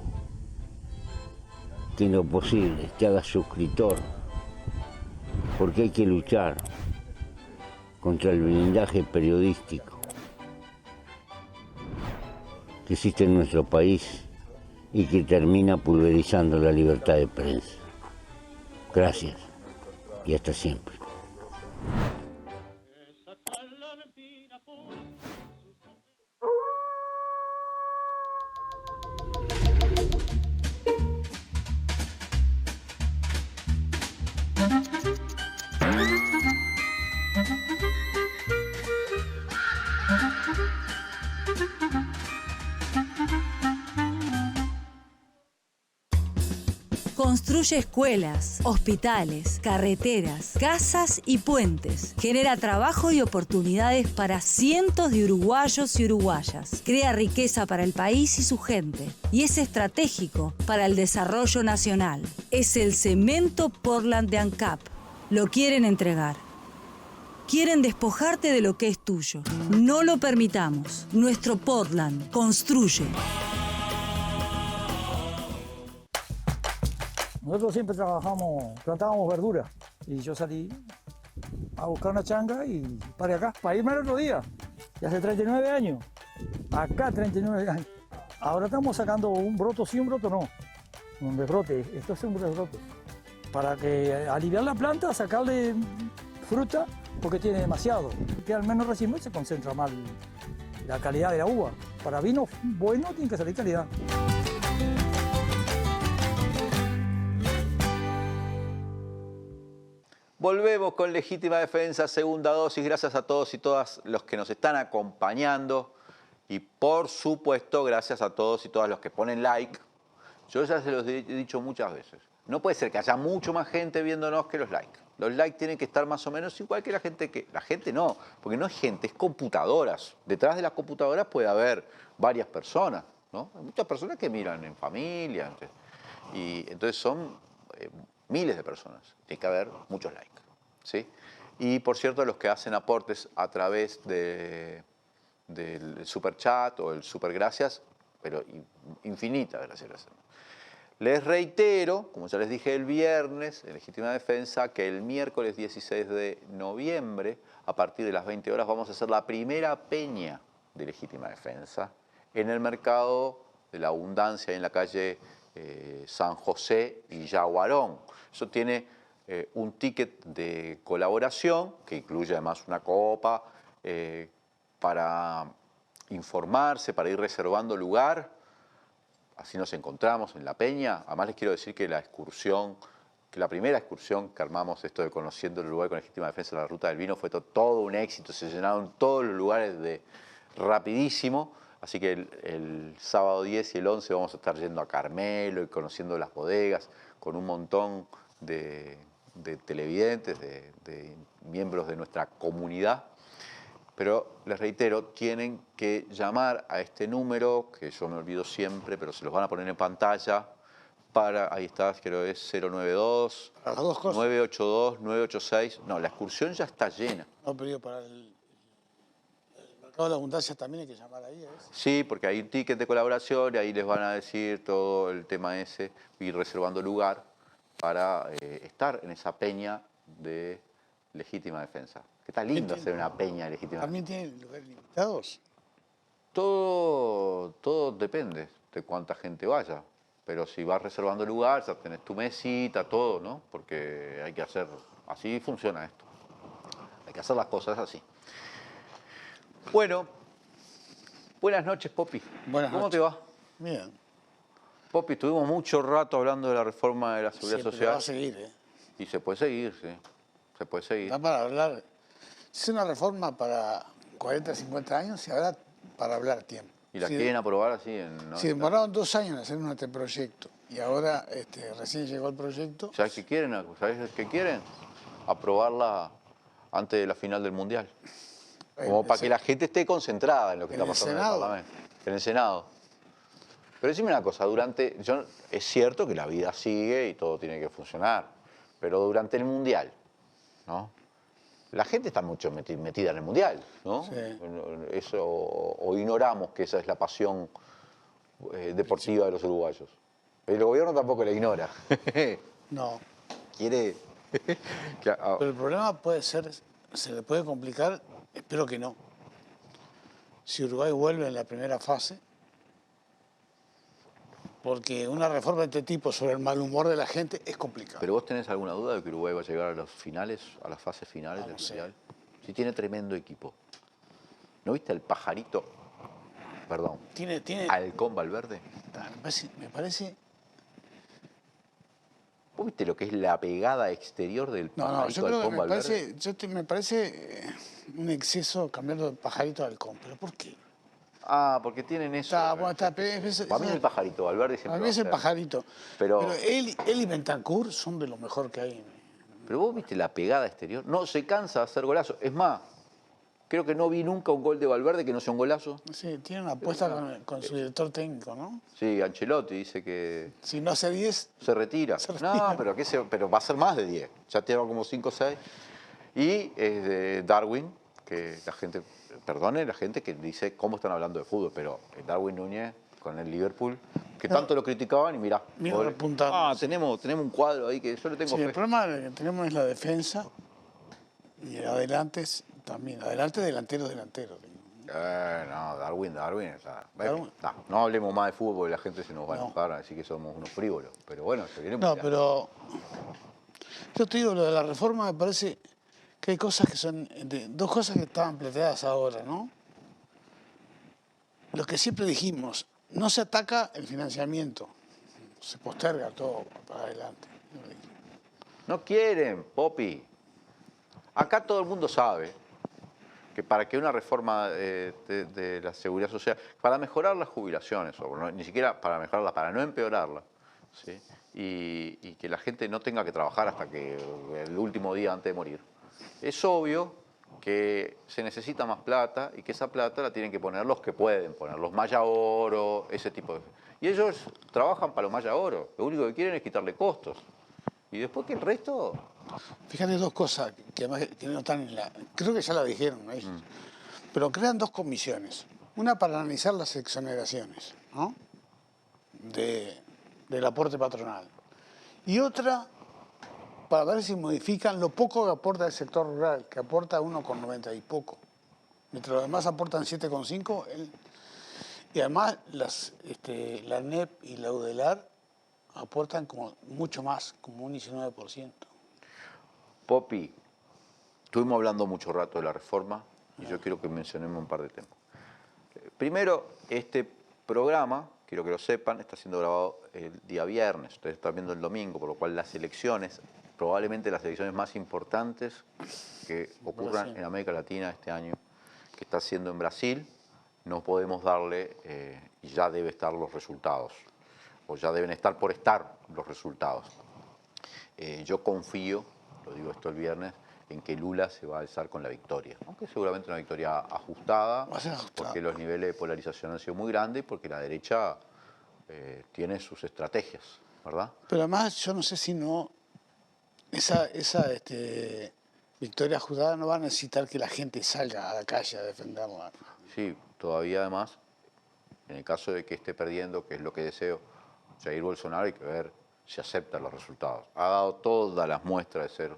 que en lo posible te hagas suscriptor, porque hay que luchar contra el blindaje periodístico que existe en nuestro país y que termina pulverizando la libertad de prensa. Gracias y hasta siempre. Construye escuelas, hospitales, carreteras, casas y puentes. Genera trabajo y oportunidades para cientos de uruguayos y uruguayas. Crea riqueza para el país y su gente. Y es estratégico para el desarrollo nacional. Es el cemento Portland de ANCAP. Lo quieren entregar. Quieren despojarte de lo que es tuyo. No lo permitamos. Nuestro Portland construye. Nosotros siempre plantábamos verduras y yo salí a buscar una changa y paré acá para irme al otro día. Y hace 39 años, acá 39 años. Ahora estamos sacando un broto sí, un broto no, un desbrote, esto es un desbrote. Para que aliviar la planta, sacarle fruta porque tiene demasiado. Que al menos recién se concentra mal la calidad de la uva. Para vino bueno tiene que salir calidad. Volvemos con Legítima Defensa, segunda dosis. Gracias a todos y todas los que nos están acompañando. Y por supuesto, gracias a todos y todas los que ponen like. Yo ya se los he dicho muchas veces. No puede ser que haya mucho más gente viéndonos que los likes. Los likes tienen que estar más o menos igual que la gente que... La gente no, porque no es gente, es computadoras. Detrás de las computadoras puede haber varias personas, ¿no? Hay muchas personas que miran en familia. Y entonces son miles de personas. Tiene que haber muchos likes, ¿sí? Y por cierto, los que hacen aportes a través del super chat o el super gracias, pero infinitas gracias. Les reitero, como ya les dije el viernes, en Legítima Defensa, que el miércoles 16 de noviembre, a partir de las 20 horas, vamos a hacer la primera peña de Legítima Defensa en el mercado de la Abundancia, en la calle San José y Yaguarón. Eso tiene un ticket de colaboración, que incluye además una copa, para informarse, para ir reservando lugar. Así nos encontramos en la peña. Además les quiero decir que la primera excursión que armamos, esto de Conociendo el Uruguay con Legítima Defensa de la Ruta del Vino, fue todo un éxito. Se llenaron todos los lugares rapidísimo. Así que el sábado 10 y el 11 vamos a estar yendo a Carmelo y conociendo las bodegas con un montón de televidentes, de miembros de nuestra comunidad. Pero les reitero, tienen que llamar a este número, que yo me olvido siempre, pero se los van a poner en pantalla, ahí está, creo que es 092, para las dos cosas. 982, 986. No, la excursión ya está llena. No, pero digo, para el mercado de la abundancia también hay que llamar ahí, ¿eh? Sí, porque hay un ticket de colaboración y ahí les van a decir todo el tema ese, ir reservando lugar para estar en esa peña de legítima defensa. Que está lindo hacer una peña de legítima defensa. ¿También tienen lugares limitados? Todo depende de cuánta gente vaya. Pero si vas reservando lugar, ya tenés tu mesita, todo, ¿no? Porque hay que hacer, así funciona esto. Hay que hacer las cosas así. Bueno, buenas noches, Popi. Buenas ¿Cómo noches. te va? Bien. Popi, estuvimos mucho rato hablando de la reforma de la seguridad Siempre social. va a seguir, ¿eh? Y se puede seguir, sí. Se puede seguir. Da para hablar. Si es una reforma para 40, 50 años, y habrá para hablar tiempo. ¿Y la Sí, quieren aprobar así? ¿No? Si demoraron 2 años en hacer un anteproyecto y ahora recién llegó el proyecto. ¿Sabes qué quieren? ¿Sabes qué quieren? Aprobarla antes de la final del Mundial. Como para que la gente esté concentrada en lo que está pasando en el Parlamento. En el Senado. Pero decime una cosa, es cierto que la vida sigue y todo tiene que funcionar, pero durante el Mundial, ¿no? La gente está mucho metida en el Mundial, ¿no? Sí. Eso, o ignoramos que esa es la pasión deportiva de los uruguayos. El gobierno tampoco la ignora. No. Quiere... Pero el problema puede ser, se le puede complicar, espero que no. Si Uruguay vuelve en la primera fase, porque una reforma de este tipo sobre el mal humor de la gente es complicado. ¿Pero vos tenés alguna duda de que Uruguay va a llegar a los finales, a las fases finales del Mundial? Sí, tiene tremendo equipo. ¿No viste al pajarito? Perdón. Tiene Halcón Valverde. Me parece... ¿Vos viste lo que es la pegada exterior del pajarito yo creo Halcón que Valverde? me parece un exceso cambiarlo de pajarito a halcón. ¿Pero por qué? Ah, porque tienen eso. Para mí es el pajarito, Valverde siempre. Para mí es el pajarito. Pero él y Bentancur son de lo mejor que hay. Pero vos viste la pegada exterior. No se cansa de hacer golazos. Es más, creo que no vi nunca un gol de Valverde que no sea un golazo. Sí, tiene una apuesta con su director técnico, ¿no? Sí, Ancelotti dice que... Si no hace 10... Se retira. No, pero va a ser más de 10. Ya tiene como 5 o 6. Y Darwin, que la gente... Perdone la gente que dice cómo están hablando de fútbol, pero Darwin Núñez con el Liverpool, que tanto lo criticaban y mirá. Tenemos un cuadro ahí que yo le tengo fe. El problema que tenemos es la defensa y adelante también. Adelante, delantero. No, Darwin. No hablemos más de fútbol porque la gente se nos va a enojar a decir que somos unos frívolos. Pero bueno, se viene No, pero yo te digo, lo de la reforma me parece que hay cosas que son, dos cosas que estaban planteadas ahora, ¿no? Lo que siempre dijimos, no se ataca el financiamiento, se posterga todo para adelante. No quieren, Popi. Acá todo el mundo sabe que para que una reforma de la seguridad social, para mejorar las jubilaciones, o ni siquiera para mejorarla, para no empeorarla, ¿sí? Y que la gente no tenga que trabajar hasta que el último día antes de morir. Es obvio que se necesita más plata y que esa plata la tienen que poner los que pueden poner, los Maya Oro, ese tipo de... Y ellos trabajan para los Maya Oro, lo único que quieren es quitarle costos. Y después que el resto... Fíjate dos cosas que además que no están en la... Creo que ya la dijeron ahí. Pero crean dos comisiones. Una para analizar las exoneraciones, ¿no? Del aporte patronal. Y otra para ver si modifican lo poco que aporta el sector rural, que aporta 1,90 y poco. Mientras los demás aportan 7,5, y además la NEP y la UDELAR aportan como mucho más, como un 19%. Popi, estuvimos hablando mucho rato de la reforma y yo quiero que mencionemos un par de temas. Primero, este programa, quiero que lo sepan, está siendo grabado el día viernes. Ustedes están viendo el domingo, por lo cual las elecciones, probablemente las elecciones más importantes que ocurran en América Latina este año, que está siendo en Brasil, no podemos darle, y ya debe estar los resultados, o ya deben estar por estar los resultados. Yo confío, lo digo esto el viernes, en que Lula se va a alzar con la victoria, aunque seguramente una victoria ajustada, porque los niveles de polarización han sido muy grandes, porque la derecha tiene sus estrategias, ¿verdad? Pero además yo no sé si no, esa victoria ajustada no va a necesitar que la gente salga a la calle a defenderla. Sí, todavía además, en el caso de que esté perdiendo, que es lo que deseo, Jair Bolsonaro, hay que ver si acepta los resultados. Ha dado todas las muestras de ser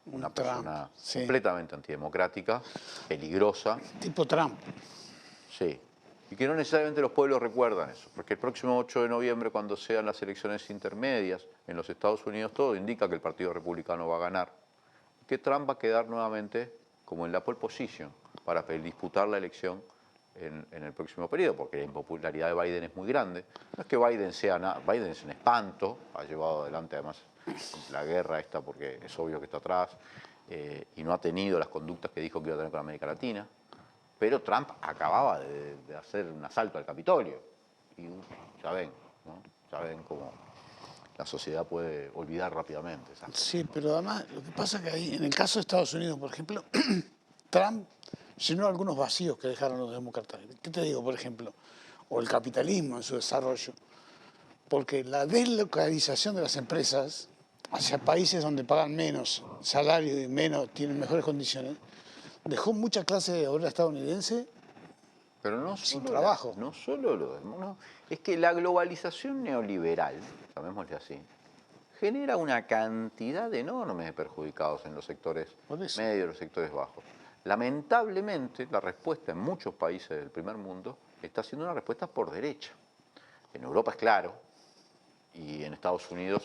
una persona completamente antidemocrática, peligrosa. Tipo Trump. Sí. Y que no necesariamente los pueblos recuerdan eso, porque el próximo 8 de noviembre, cuando sean las elecciones intermedias en los Estados Unidos, todo indica que el Partido Republicano va a ganar, y que Trump va a quedar nuevamente como en la pole position para disputar la elección en el próximo periodo, porque la impopularidad de Biden es muy grande. No es que Biden sea nada, Biden es un espanto, ha llevado adelante además la guerra esta porque es obvio que está atrás, y no ha tenido las conductas que dijo que iba a tener con América Latina. Pero Trump acababa de hacer un asalto al Capitolio. Y ya ven, ¿no? Ya ven cómo la sociedad puede olvidar rápidamente. Sí, pero además lo que pasa es que ahí, en el caso de Estados Unidos, por ejemplo, Trump llenó algunos vacíos que dejaron los demócratas. ¿Qué te digo, por ejemplo? O el capitalismo en su desarrollo. Porque la deslocalización de las empresas hacia países donde pagan menos salario y tienen mejores condiciones, dejó mucha clase obrera estadounidense pero no sin trabajo. No solo no, es que la globalización neoliberal, llamémosle así, genera una cantidad enorme de perjudicados en los sectores medios y los sectores bajos. Lamentablemente, la respuesta en muchos países del primer mundo está siendo una respuesta por derecha. En Europa es claro, y en Estados Unidos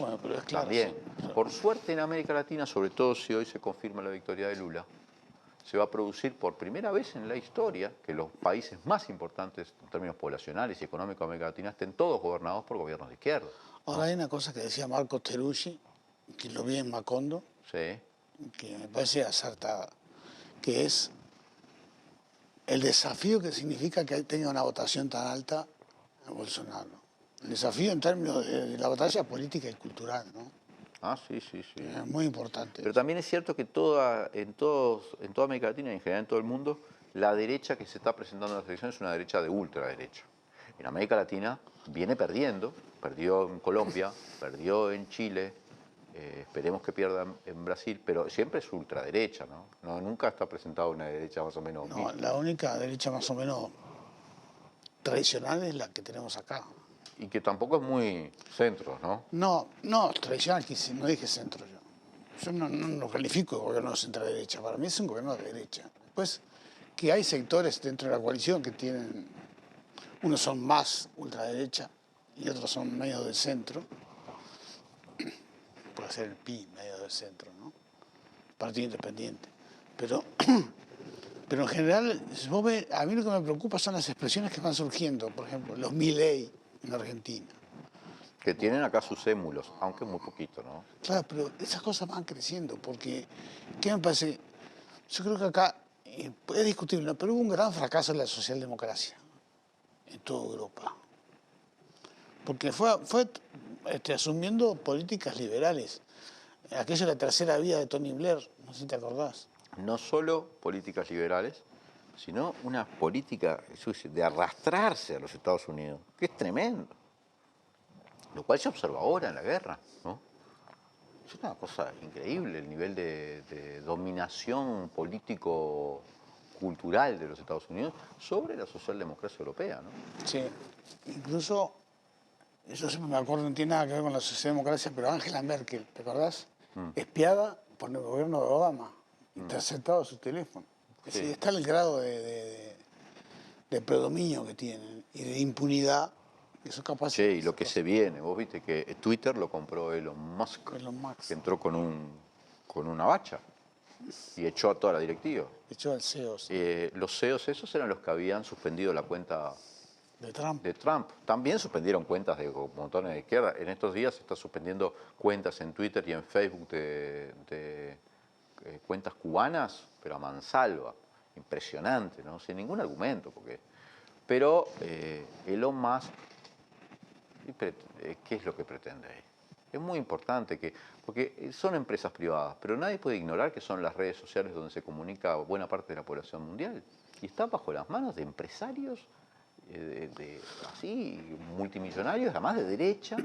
también. Sí. Por suerte en América Latina, sobre todo si hoy se confirma la victoria de Lula, se va a producir por primera vez en la historia que los países más importantes en términos poblacionales y económicos de América Latina estén todos gobernados por gobiernos de izquierda. Ahora hay una cosa que decía Marco Teruggi, que lo vi en Macondo, que me parece acertada, que es el desafío que significa que tenga una votación tan alta a Bolsonaro. El desafío en términos de la batalla política y cultural, ¿no? Ah, sí. Es muy importante. Pero también es cierto que en toda América Latina y en general en todo el mundo, la derecha que se está presentando en las elecciones es una derecha de ultraderecha. En América Latina viene perdiendo, perdió en Colombia, perdió en Chile, esperemos que pierda en Brasil, pero siempre es ultraderecha, ¿no? Nunca está presentada una derecha más o menos... No, la única derecha más o menos tradicional es la que tenemos acá. Y que tampoco es muy centro, ¿no? No, tradicional, no dije centro yo. Yo no lo califico de gobierno de centro-derecha, para mí es un gobierno de derecha. Después, que hay sectores dentro de la coalición que tienen, unos son más ultraderecha y otros son medio del centro. Puede ser el PI, medio del centro, ¿no? Partido Independiente. Pero en general, a mí lo que me preocupa son las expresiones que van surgiendo, por ejemplo, los Milei en Argentina. Que tienen acá sus émulos, aunque muy poquito, ¿no? Claro, pero esas cosas van creciendo, porque, ¿qué me parece? Yo creo que acá, es discutible, pero hubo un gran fracaso en la socialdemocracia, en toda Europa. Porque fue asumiendo políticas liberales. Aquello de la tercera vía de Tony Blair, no sé si te acordás. No solo políticas liberales, sino una política de arrastrarse a los Estados Unidos, que es tremendo. Lo cual se observa ahora en la guerra, ¿no? Es una cosa increíble el nivel de dominación político-cultural de los Estados Unidos sobre la socialdemocracia europea, ¿no? Sí, incluso, yo siempre me acuerdo, no tiene nada que ver con la socialdemocracia, pero Angela Merkel, ¿te acordás? Espiada por el gobierno de Obama, interceptado su teléfono. Es decir, está el grado de predominio que tienen y de impunidad. Eso capaz. Sí, y lo que se viene, vos viste que Twitter lo compró Elon Musk. Que entró con una bacha y echó a toda la directiva. Echó al CEO. Sí. Los CEOs esos eran los que habían suspendido la cuenta de Trump. También suspendieron cuentas de montones de izquierda. En estos días se está suspendiendo cuentas en Twitter y en Facebook de cuentas cubanas, pero a mansalva. Impresionante, ¿no? Sin ningún argumento, porque Pero Elon Musk, ¿qué es lo que pretende ahí? Es muy importante porque son empresas privadas, pero nadie puede ignorar que son las redes sociales donde se comunica buena parte de la población mundial. Y está bajo las manos de empresarios así, multimillonarios, además de derecha.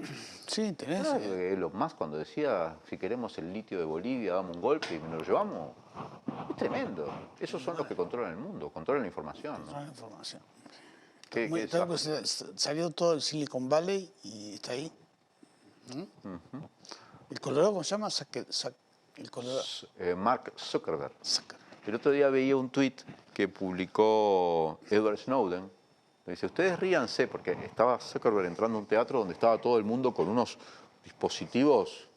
Sí, tenés. Elon Musk cuando decía, si queremos el litio de Bolivia, damos un golpe y nos lo llevamos. Es tremendo. Esos son los que controlan el mundo, controlan la información, ¿no? Controlan la información. ¿Qué salió todo el Silicon Valley y está ahí. ¿El Colorado cómo se llama? El Colorado. Mark Zuckerberg. El otro día veía un tuit que publicó Edward Snowden. Dice, ustedes ríanse, porque estaba Zuckerberg entrando a un teatro donde estaba todo el mundo con unos dispositivos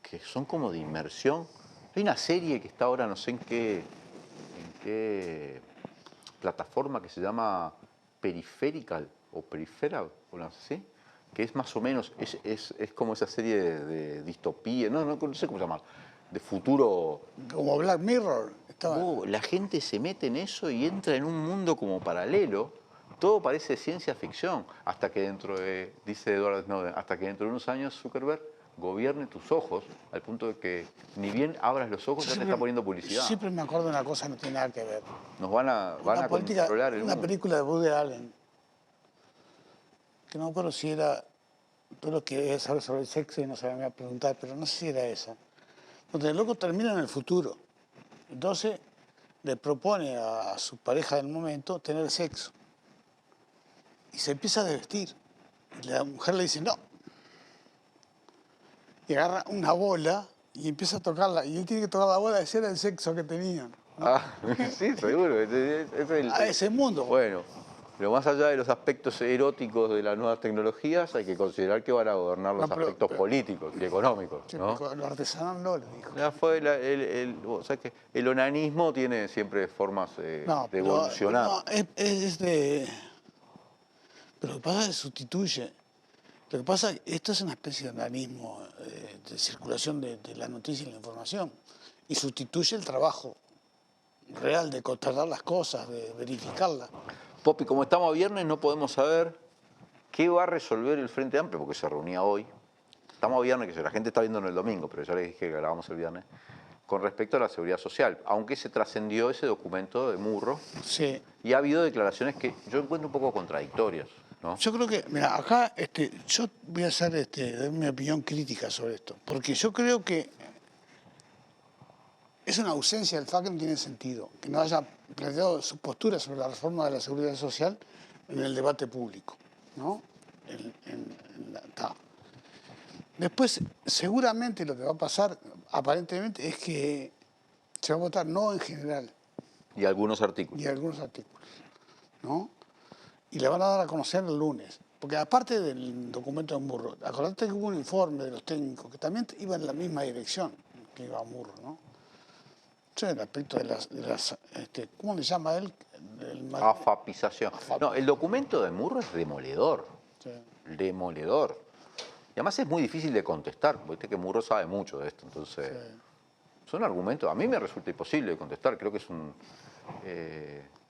que son como de inmersión. Hay una serie que está ahora, no sé en qué plataforma, que se llama Peripheral, o no sé, ¿sí? Que es más o menos, es como esa serie de distopía, no sé cómo se llama, de futuro. Como Black Mirror. La gente se mete en eso y entra en un mundo como paralelo. Todo parece ciencia ficción, hasta que dice Edward Snowden, hasta que dentro de unos años Zuckerberg gobierne tus ojos, al punto de que ni bien abras los ojos ya te está poniendo publicidad. Siempre me acuerdo de una cosa que no tiene nada que ver. Nos van a controlar el mundo. Una película de Woody Allen, que no me acuerdo si era todo lo que es saber sobre el sexo y no se me iba a preguntar, pero no sé si era esa. Donde el loco termina en el futuro. Entonces le propone a su pareja del momento tener sexo. Y se empieza a desvestir. Y la mujer le dice no. Y agarra una bola y empieza a tocarla. Y él tiene que tocar la bola, ese era el sexo que tenían. Ah, sí, seguro. A ese mundo. Bueno, pero más allá de los aspectos eróticos de las nuevas tecnologías, hay que considerar que van a gobernar los aspectos políticos y económicos, sí, ¿no? Lo artesanal no, le dijo. Ya fue o sea que el onanismo tiene siempre formas de evolucionar. No, pero lo que pasa es que sustituye. Lo que pasa es que esto es una especie de organismo de circulación de la noticia y la información. Y sustituye el trabajo real de constatar las cosas, de verificarlas. Popi, como estamos a viernes, no podemos saber qué va a resolver el Frente Amplio, porque se reunía hoy. Estamos a viernes, que la gente está viendo el domingo, pero ya les dije que grabamos el viernes. Con respecto a la seguridad social, aunque se trascendió ese documento de Murro, sí. Y ha habido declaraciones que yo encuentro un poco contradictorias, ¿no? Yo creo que, mira, acá yo voy a hacer dar mi opinión crítica sobre esto, porque yo creo que es una ausencia del FAC que no tiene sentido, que no haya planteado su postura sobre la reforma de la seguridad social en el debate público, ¿no? Después, seguramente lo que va a pasar, aparentemente, es que se va a votar no en general. Y algunos artículos. ¿No? Y le van a dar a conocer el lunes. Porque aparte del documento de Murro, acordate que hubo un informe de los técnicos que también iba en la misma dirección que iba Murro, ¿no? El aspecto de las ¿cómo le llama él? Afapización. No, el documento de Murro es demoledor. Sí. Demoledor. Y además es muy difícil de contestar, porque viste que Murro sabe mucho de esto, entonces sí. Son argumentos, a mí me resulta imposible de contestar, creo que es un...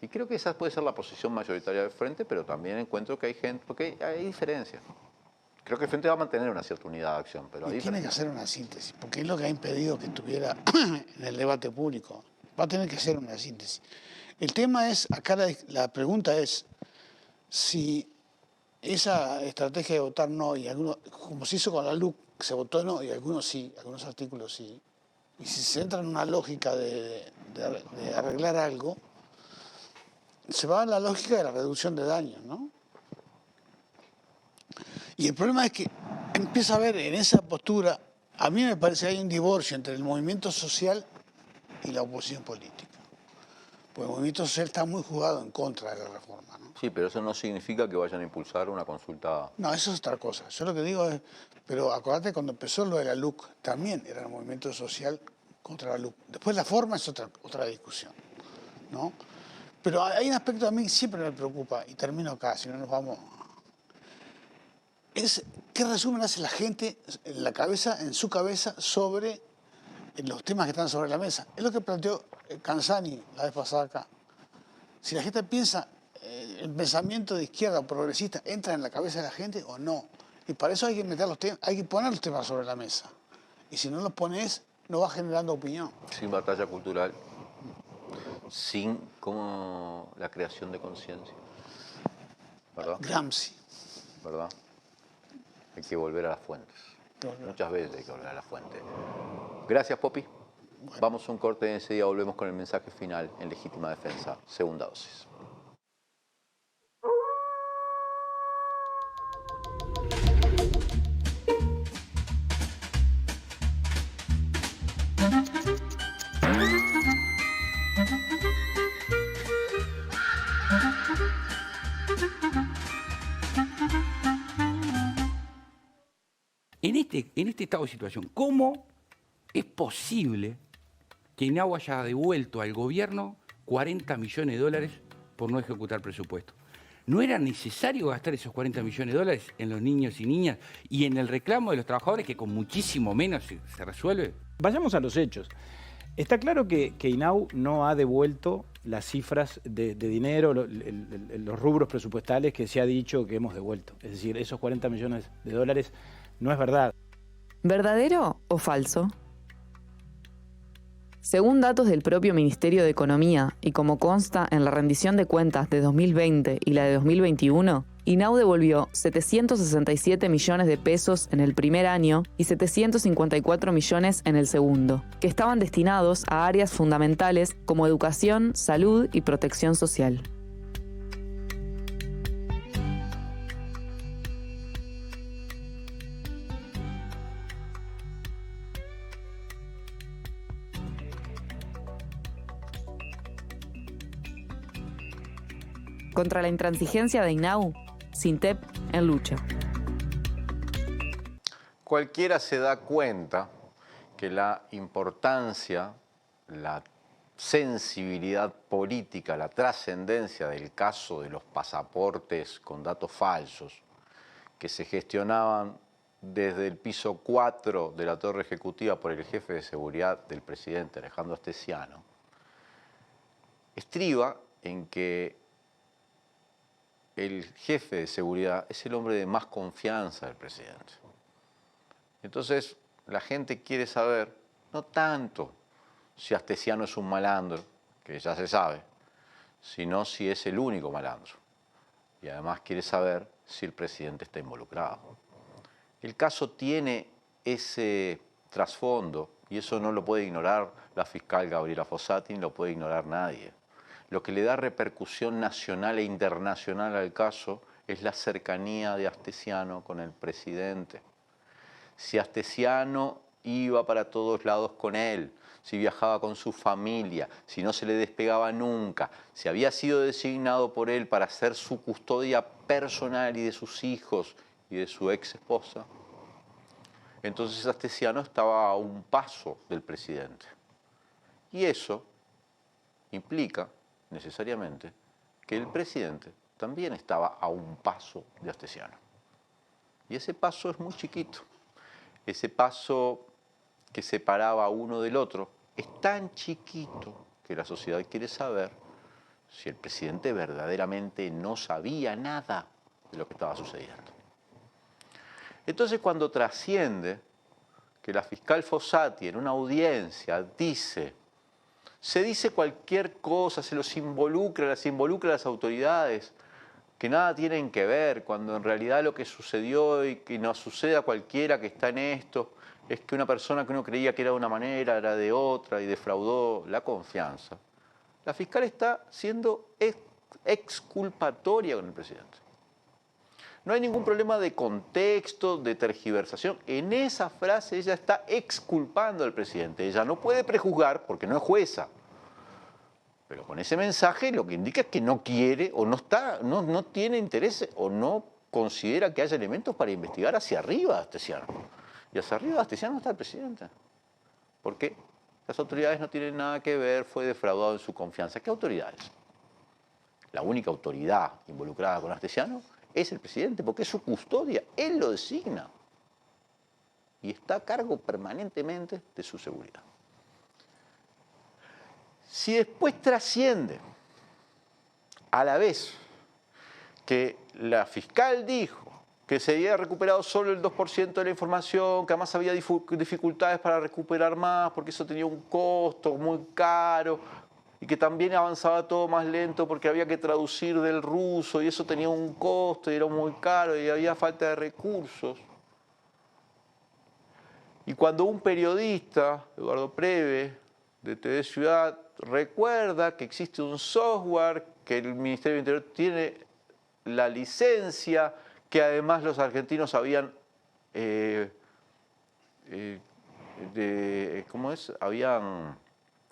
y creo que esa puede ser la posición mayoritaria del Frente, pero también encuentro que hay gente, porque hay diferencias. Creo que el Frente va a mantener una cierta unidad de acción, pero hay tiene que hacer una síntesis, porque es lo que ha impedido que estuviera en el debate público. Va a tener que hacer una síntesis. El tema es, acá la pregunta es, si esa estrategia de votar no, y algunos, como se hizo con la LUC, se votó no, y algunos sí, algunos artículos sí, y si se entra en una lógica de arreglar algo, se va a la lógica de la reducción de daños, ¿no? Y el problema es que empieza a haber en esa postura, a mí me parece que hay un divorcio entre el movimiento social y la oposición política. Porque el movimiento social está muy jugado en contra de la reforma, ¿no? Sí, pero eso no significa que vayan a impulsar una consulta... No, eso es otra cosa. Yo lo que digo es, pero acordate cuando empezó lo de la LUC, también era el movimiento social contra la LUC. Después la forma es otra discusión, ¿no? Pero hay un aspecto a mí que siempre me preocupa, y termino acá, si no nos vamos... Es qué resumen hace la gente en su cabeza sobre los temas que están sobre la mesa. Es lo que planteó Canzani la vez pasada acá. Si la gente piensa el pensamiento de izquierda progresista entra en la cabeza de la gente o no. Y para eso hay que meter los temas, hay que poner los temas sobre la mesa. Y si no los pones, no va generando opinión. Sin batalla cultural, sin como la creación de conciencia. ¿Verdad? Gramsci. ¿Verdad? Hay que volver a las fuentes. Muchas veces hay que volver a las fuentes. Gracias, Popi. Bueno. Vamos a un corte y enseguida volvemos con el mensaje final en Legítima Defensa, segunda dosis. En este estado de situación, ¿cómo es posible que INAU haya devuelto al gobierno 40 millones de dólares por no ejecutar presupuesto? ¿No era necesario gastar esos 40 millones de dólares en los niños y niñas y en el reclamo de los trabajadores que con muchísimo menos se resuelve? Vayamos a los hechos. Está claro que INAU no ha devuelto las cifras de dinero, los rubros presupuestales que se ha dicho que hemos devuelto. Es decir, esos 40 millones de dólares no es verdad. ¿Verdadero o falso? Según datos del propio Ministerio de Economía y como consta en la rendición de cuentas de 2020 y la de 2021, INAU devolvió 767 millones de pesos en el primer año y 754 millones en el segundo, que estaban destinados a áreas fundamentales como educación, salud y protección social. Contra la intransigencia de INAU, SINTEP en lucha. Cualquiera se da cuenta que la importancia, la sensibilidad política, la trascendencia del caso de los pasaportes con datos falsos que se gestionaban desde el piso 4 de la torre ejecutiva por el jefe de seguridad del presidente Alejandro Astesiano, estriba en que el jefe de seguridad es el hombre de más confianza del presidente. Entonces, la gente quiere saber, no tanto si Astesiano es un malandro, que ya se sabe, sino si es el único malandro. Y además quiere saber si el presidente está involucrado. El caso tiene ese trasfondo, y eso no lo puede ignorar la fiscal Gabriela Fossati, ni lo puede ignorar nadie. Lo que le da repercusión nacional e internacional al caso es la cercanía de Astesiano con el presidente. Si Astesiano iba para todos lados con él, si viajaba con su familia, si no se le despegaba nunca, si había sido designado por él para ser su custodia personal y de sus hijos y de su ex esposa, entonces Astesiano estaba a un paso del presidente. Y eso implica necesariamente que el presidente también estaba a un paso de Astesiano. Y ese paso es muy chiquito. Ese paso que separaba a uno del otro es tan chiquito que la sociedad quiere saber si el presidente verdaderamente no sabía nada de lo que estaba sucediendo. Entonces, cuando trasciende que la fiscal Fossati en una audiencia se dice cualquier cosa, se las involucra a las autoridades, que nada tienen que ver, cuando en realidad lo que sucedió y que nos sucede a cualquiera que está en esto, es que una persona que uno creía que era de una manera, era de otra y defraudó la confianza. La fiscal está siendo exculpatoria con el presidente. No hay ningún problema de contexto, de tergiversación. En esa frase ella está exculpando al presidente. Ella no puede prejuzgar porque no es jueza. Pero con ese mensaje lo que indica es que no quiere o no tiene interés o no considera que haya elementos para investigar hacia arriba a Astesiano. Y hacia arriba de Astesiano está el presidente. ¿Por qué? Las autoridades no tienen nada que ver, fue defraudado en su confianza. ¿Qué autoridades? La única autoridad involucrada con Astesiano es el presidente, porque es su custodia, él lo designa. Y está a cargo permanentemente de su seguridad. Si después trasciende, a la vez, que la fiscal dijo que se había recuperado solo el 2% de la información, que además había dificultades para recuperar más porque eso tenía un costo muy caro y que también avanzaba todo más lento porque había que traducir del ruso y eso tenía un costo y era muy caro y había falta de recursos. Y cuando un periodista, Eduardo Preve, de TV Ciudad, recuerda que existe un software que el Ministerio del Interior tiene la licencia, que además los argentinos habían, habían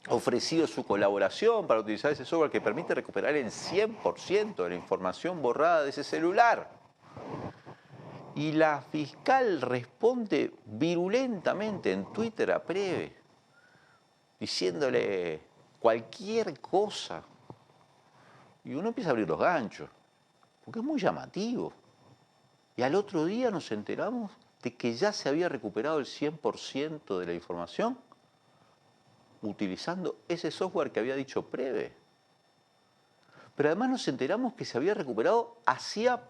ofrecido su colaboración para utilizar ese software que permite recuperar el 100% de la información borrada de ese celular. Y la fiscal responde virulentamente en Twitter a Preve, diciéndole cualquier cosa. Y uno empieza a abrir los ganchos, porque es muy llamativo. Y al otro día nos enteramos de que ya se había recuperado el 100% de la información utilizando ese software que había dicho Preve. Pero además nos enteramos que se había recuperado hacía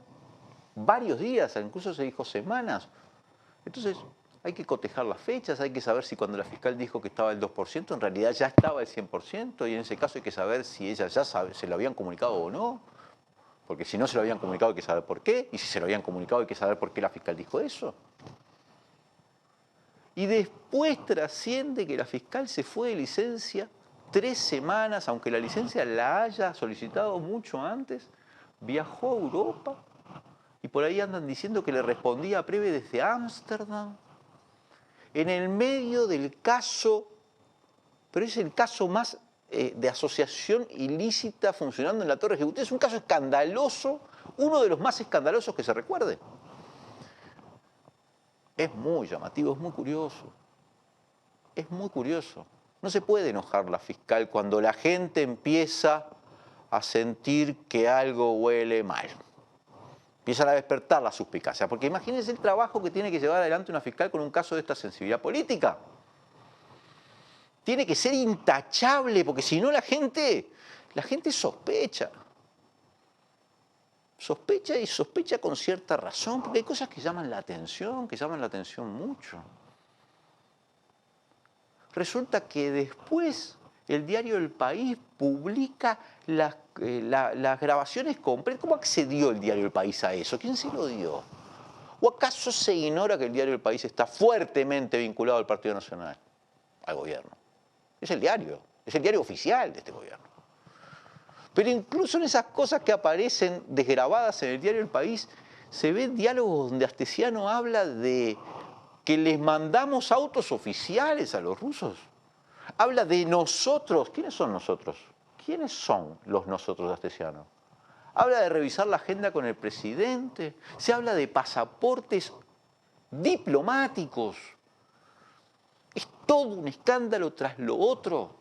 varios días, incluso se dijo semanas. Entonces hay que cotejar las fechas, hay que saber si cuando la fiscal dijo que estaba el 2%, en realidad ya estaba el 100%, y en ese caso hay que saber si ella ya se lo habían comunicado o no. Porque si no se lo habían comunicado hay que saber por qué, y si se lo habían comunicado hay que saber por qué la fiscal dijo eso. Y después trasciende que la fiscal se fue de licencia 3 semanas, aunque la licencia la haya solicitado mucho antes, viajó a Europa y por ahí andan diciendo que le respondía a Preve desde Ámsterdam, en el medio del caso, pero es el caso más de asociación ilícita funcionando en la Torre Ejecutiva. Es un caso escandaloso, uno de los más escandalosos que se recuerde. Es muy llamativo, es muy curioso. Es muy curioso. No se puede enojar la fiscal cuando la gente empieza a sentir que algo huele mal. Empiezan a despertar la suspicacia. Porque imagínense el trabajo que tiene que llevar adelante una fiscal con un caso de esta sensibilidad política. Tiene que ser intachable, porque si no la gente sospecha. Sospecha y sospecha con cierta razón, porque hay cosas que llaman la atención mucho. Resulta que después el diario El País publica las grabaciones completas. ¿Cómo accedió el diario El País a eso? ¿Quién se lo dio? ¿O acaso se ignora que el diario El País está fuertemente vinculado al Partido Nacional, al gobierno? Es el diario oficial de este gobierno. Pero incluso en esas cosas que aparecen desgrabadas en el diario El País, se ven diálogos donde Astesiano habla de que les mandamos autos oficiales a los rusos. Habla de nosotros. ¿Quiénes son nosotros? ¿Quiénes son los nosotros de Astesiano? Habla de revisar la agenda con el presidente. Se habla de pasaportes diplomáticos. Es todo un escándalo tras lo otro.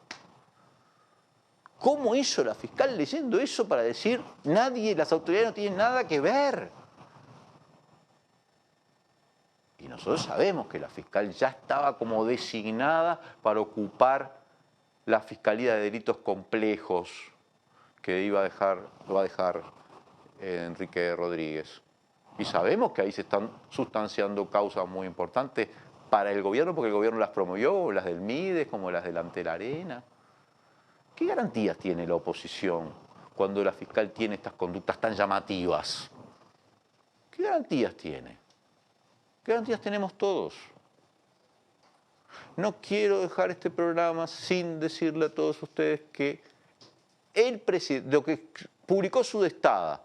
¿Cómo hizo la fiscal leyendo eso para decir las autoridades no tienen nada que ver? Y nosotros sabemos que la fiscal ya estaba como designada para ocupar la Fiscalía de Delitos Complejos que lo va a dejar Enrique Rodríguez. Y sabemos que ahí se están sustanciando causas muy importantes para el gobierno, porque el gobierno las promovió, las del Mides, como las del Antel Arena. ¿Qué garantías tiene la oposición cuando la fiscal tiene estas conductas tan llamativas? ¿Qué garantías tiene? ¿Qué garantías tenemos todos? No quiero dejar este programa sin decirle a todos ustedes que el presidente, lo que publicó Sudestada,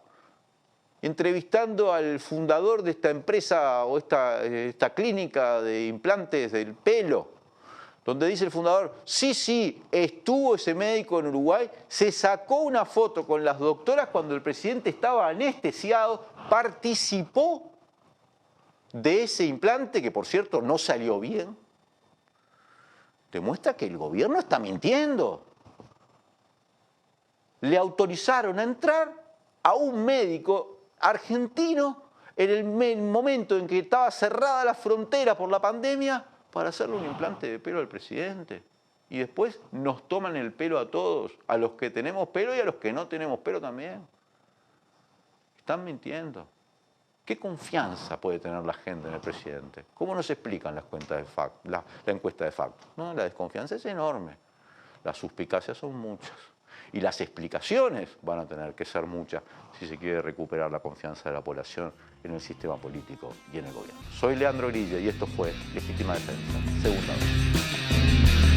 entrevistando al fundador de esta empresa o esta clínica de implantes del pelo, donde dice el fundador, sí, estuvo ese médico en Uruguay, se sacó una foto con las doctoras cuando el presidente estaba anestesiado, participó de ese implante, que por cierto no salió bien, demuestra que el gobierno está mintiendo. Le autorizaron a entrar a un médico argentino en el momento en que estaba cerrada la frontera por la pandemia para hacerle un implante de pelo al presidente. Y después nos toman el pelo a todos, a los que tenemos pelo y a los que no tenemos pelo también. Están mintiendo. ¿Qué confianza puede tener la gente en el presidente? ¿Cómo nos explican las cuentas de facto, la encuesta de facto? ¿No? La desconfianza es enorme. Las suspicacias son muchas. Y las explicaciones van a tener que ser muchas si se quiere recuperar la confianza de la población en el sistema político y en el gobierno. Soy Leandro Grille y esto fue Legítima Defensa, segunda vez.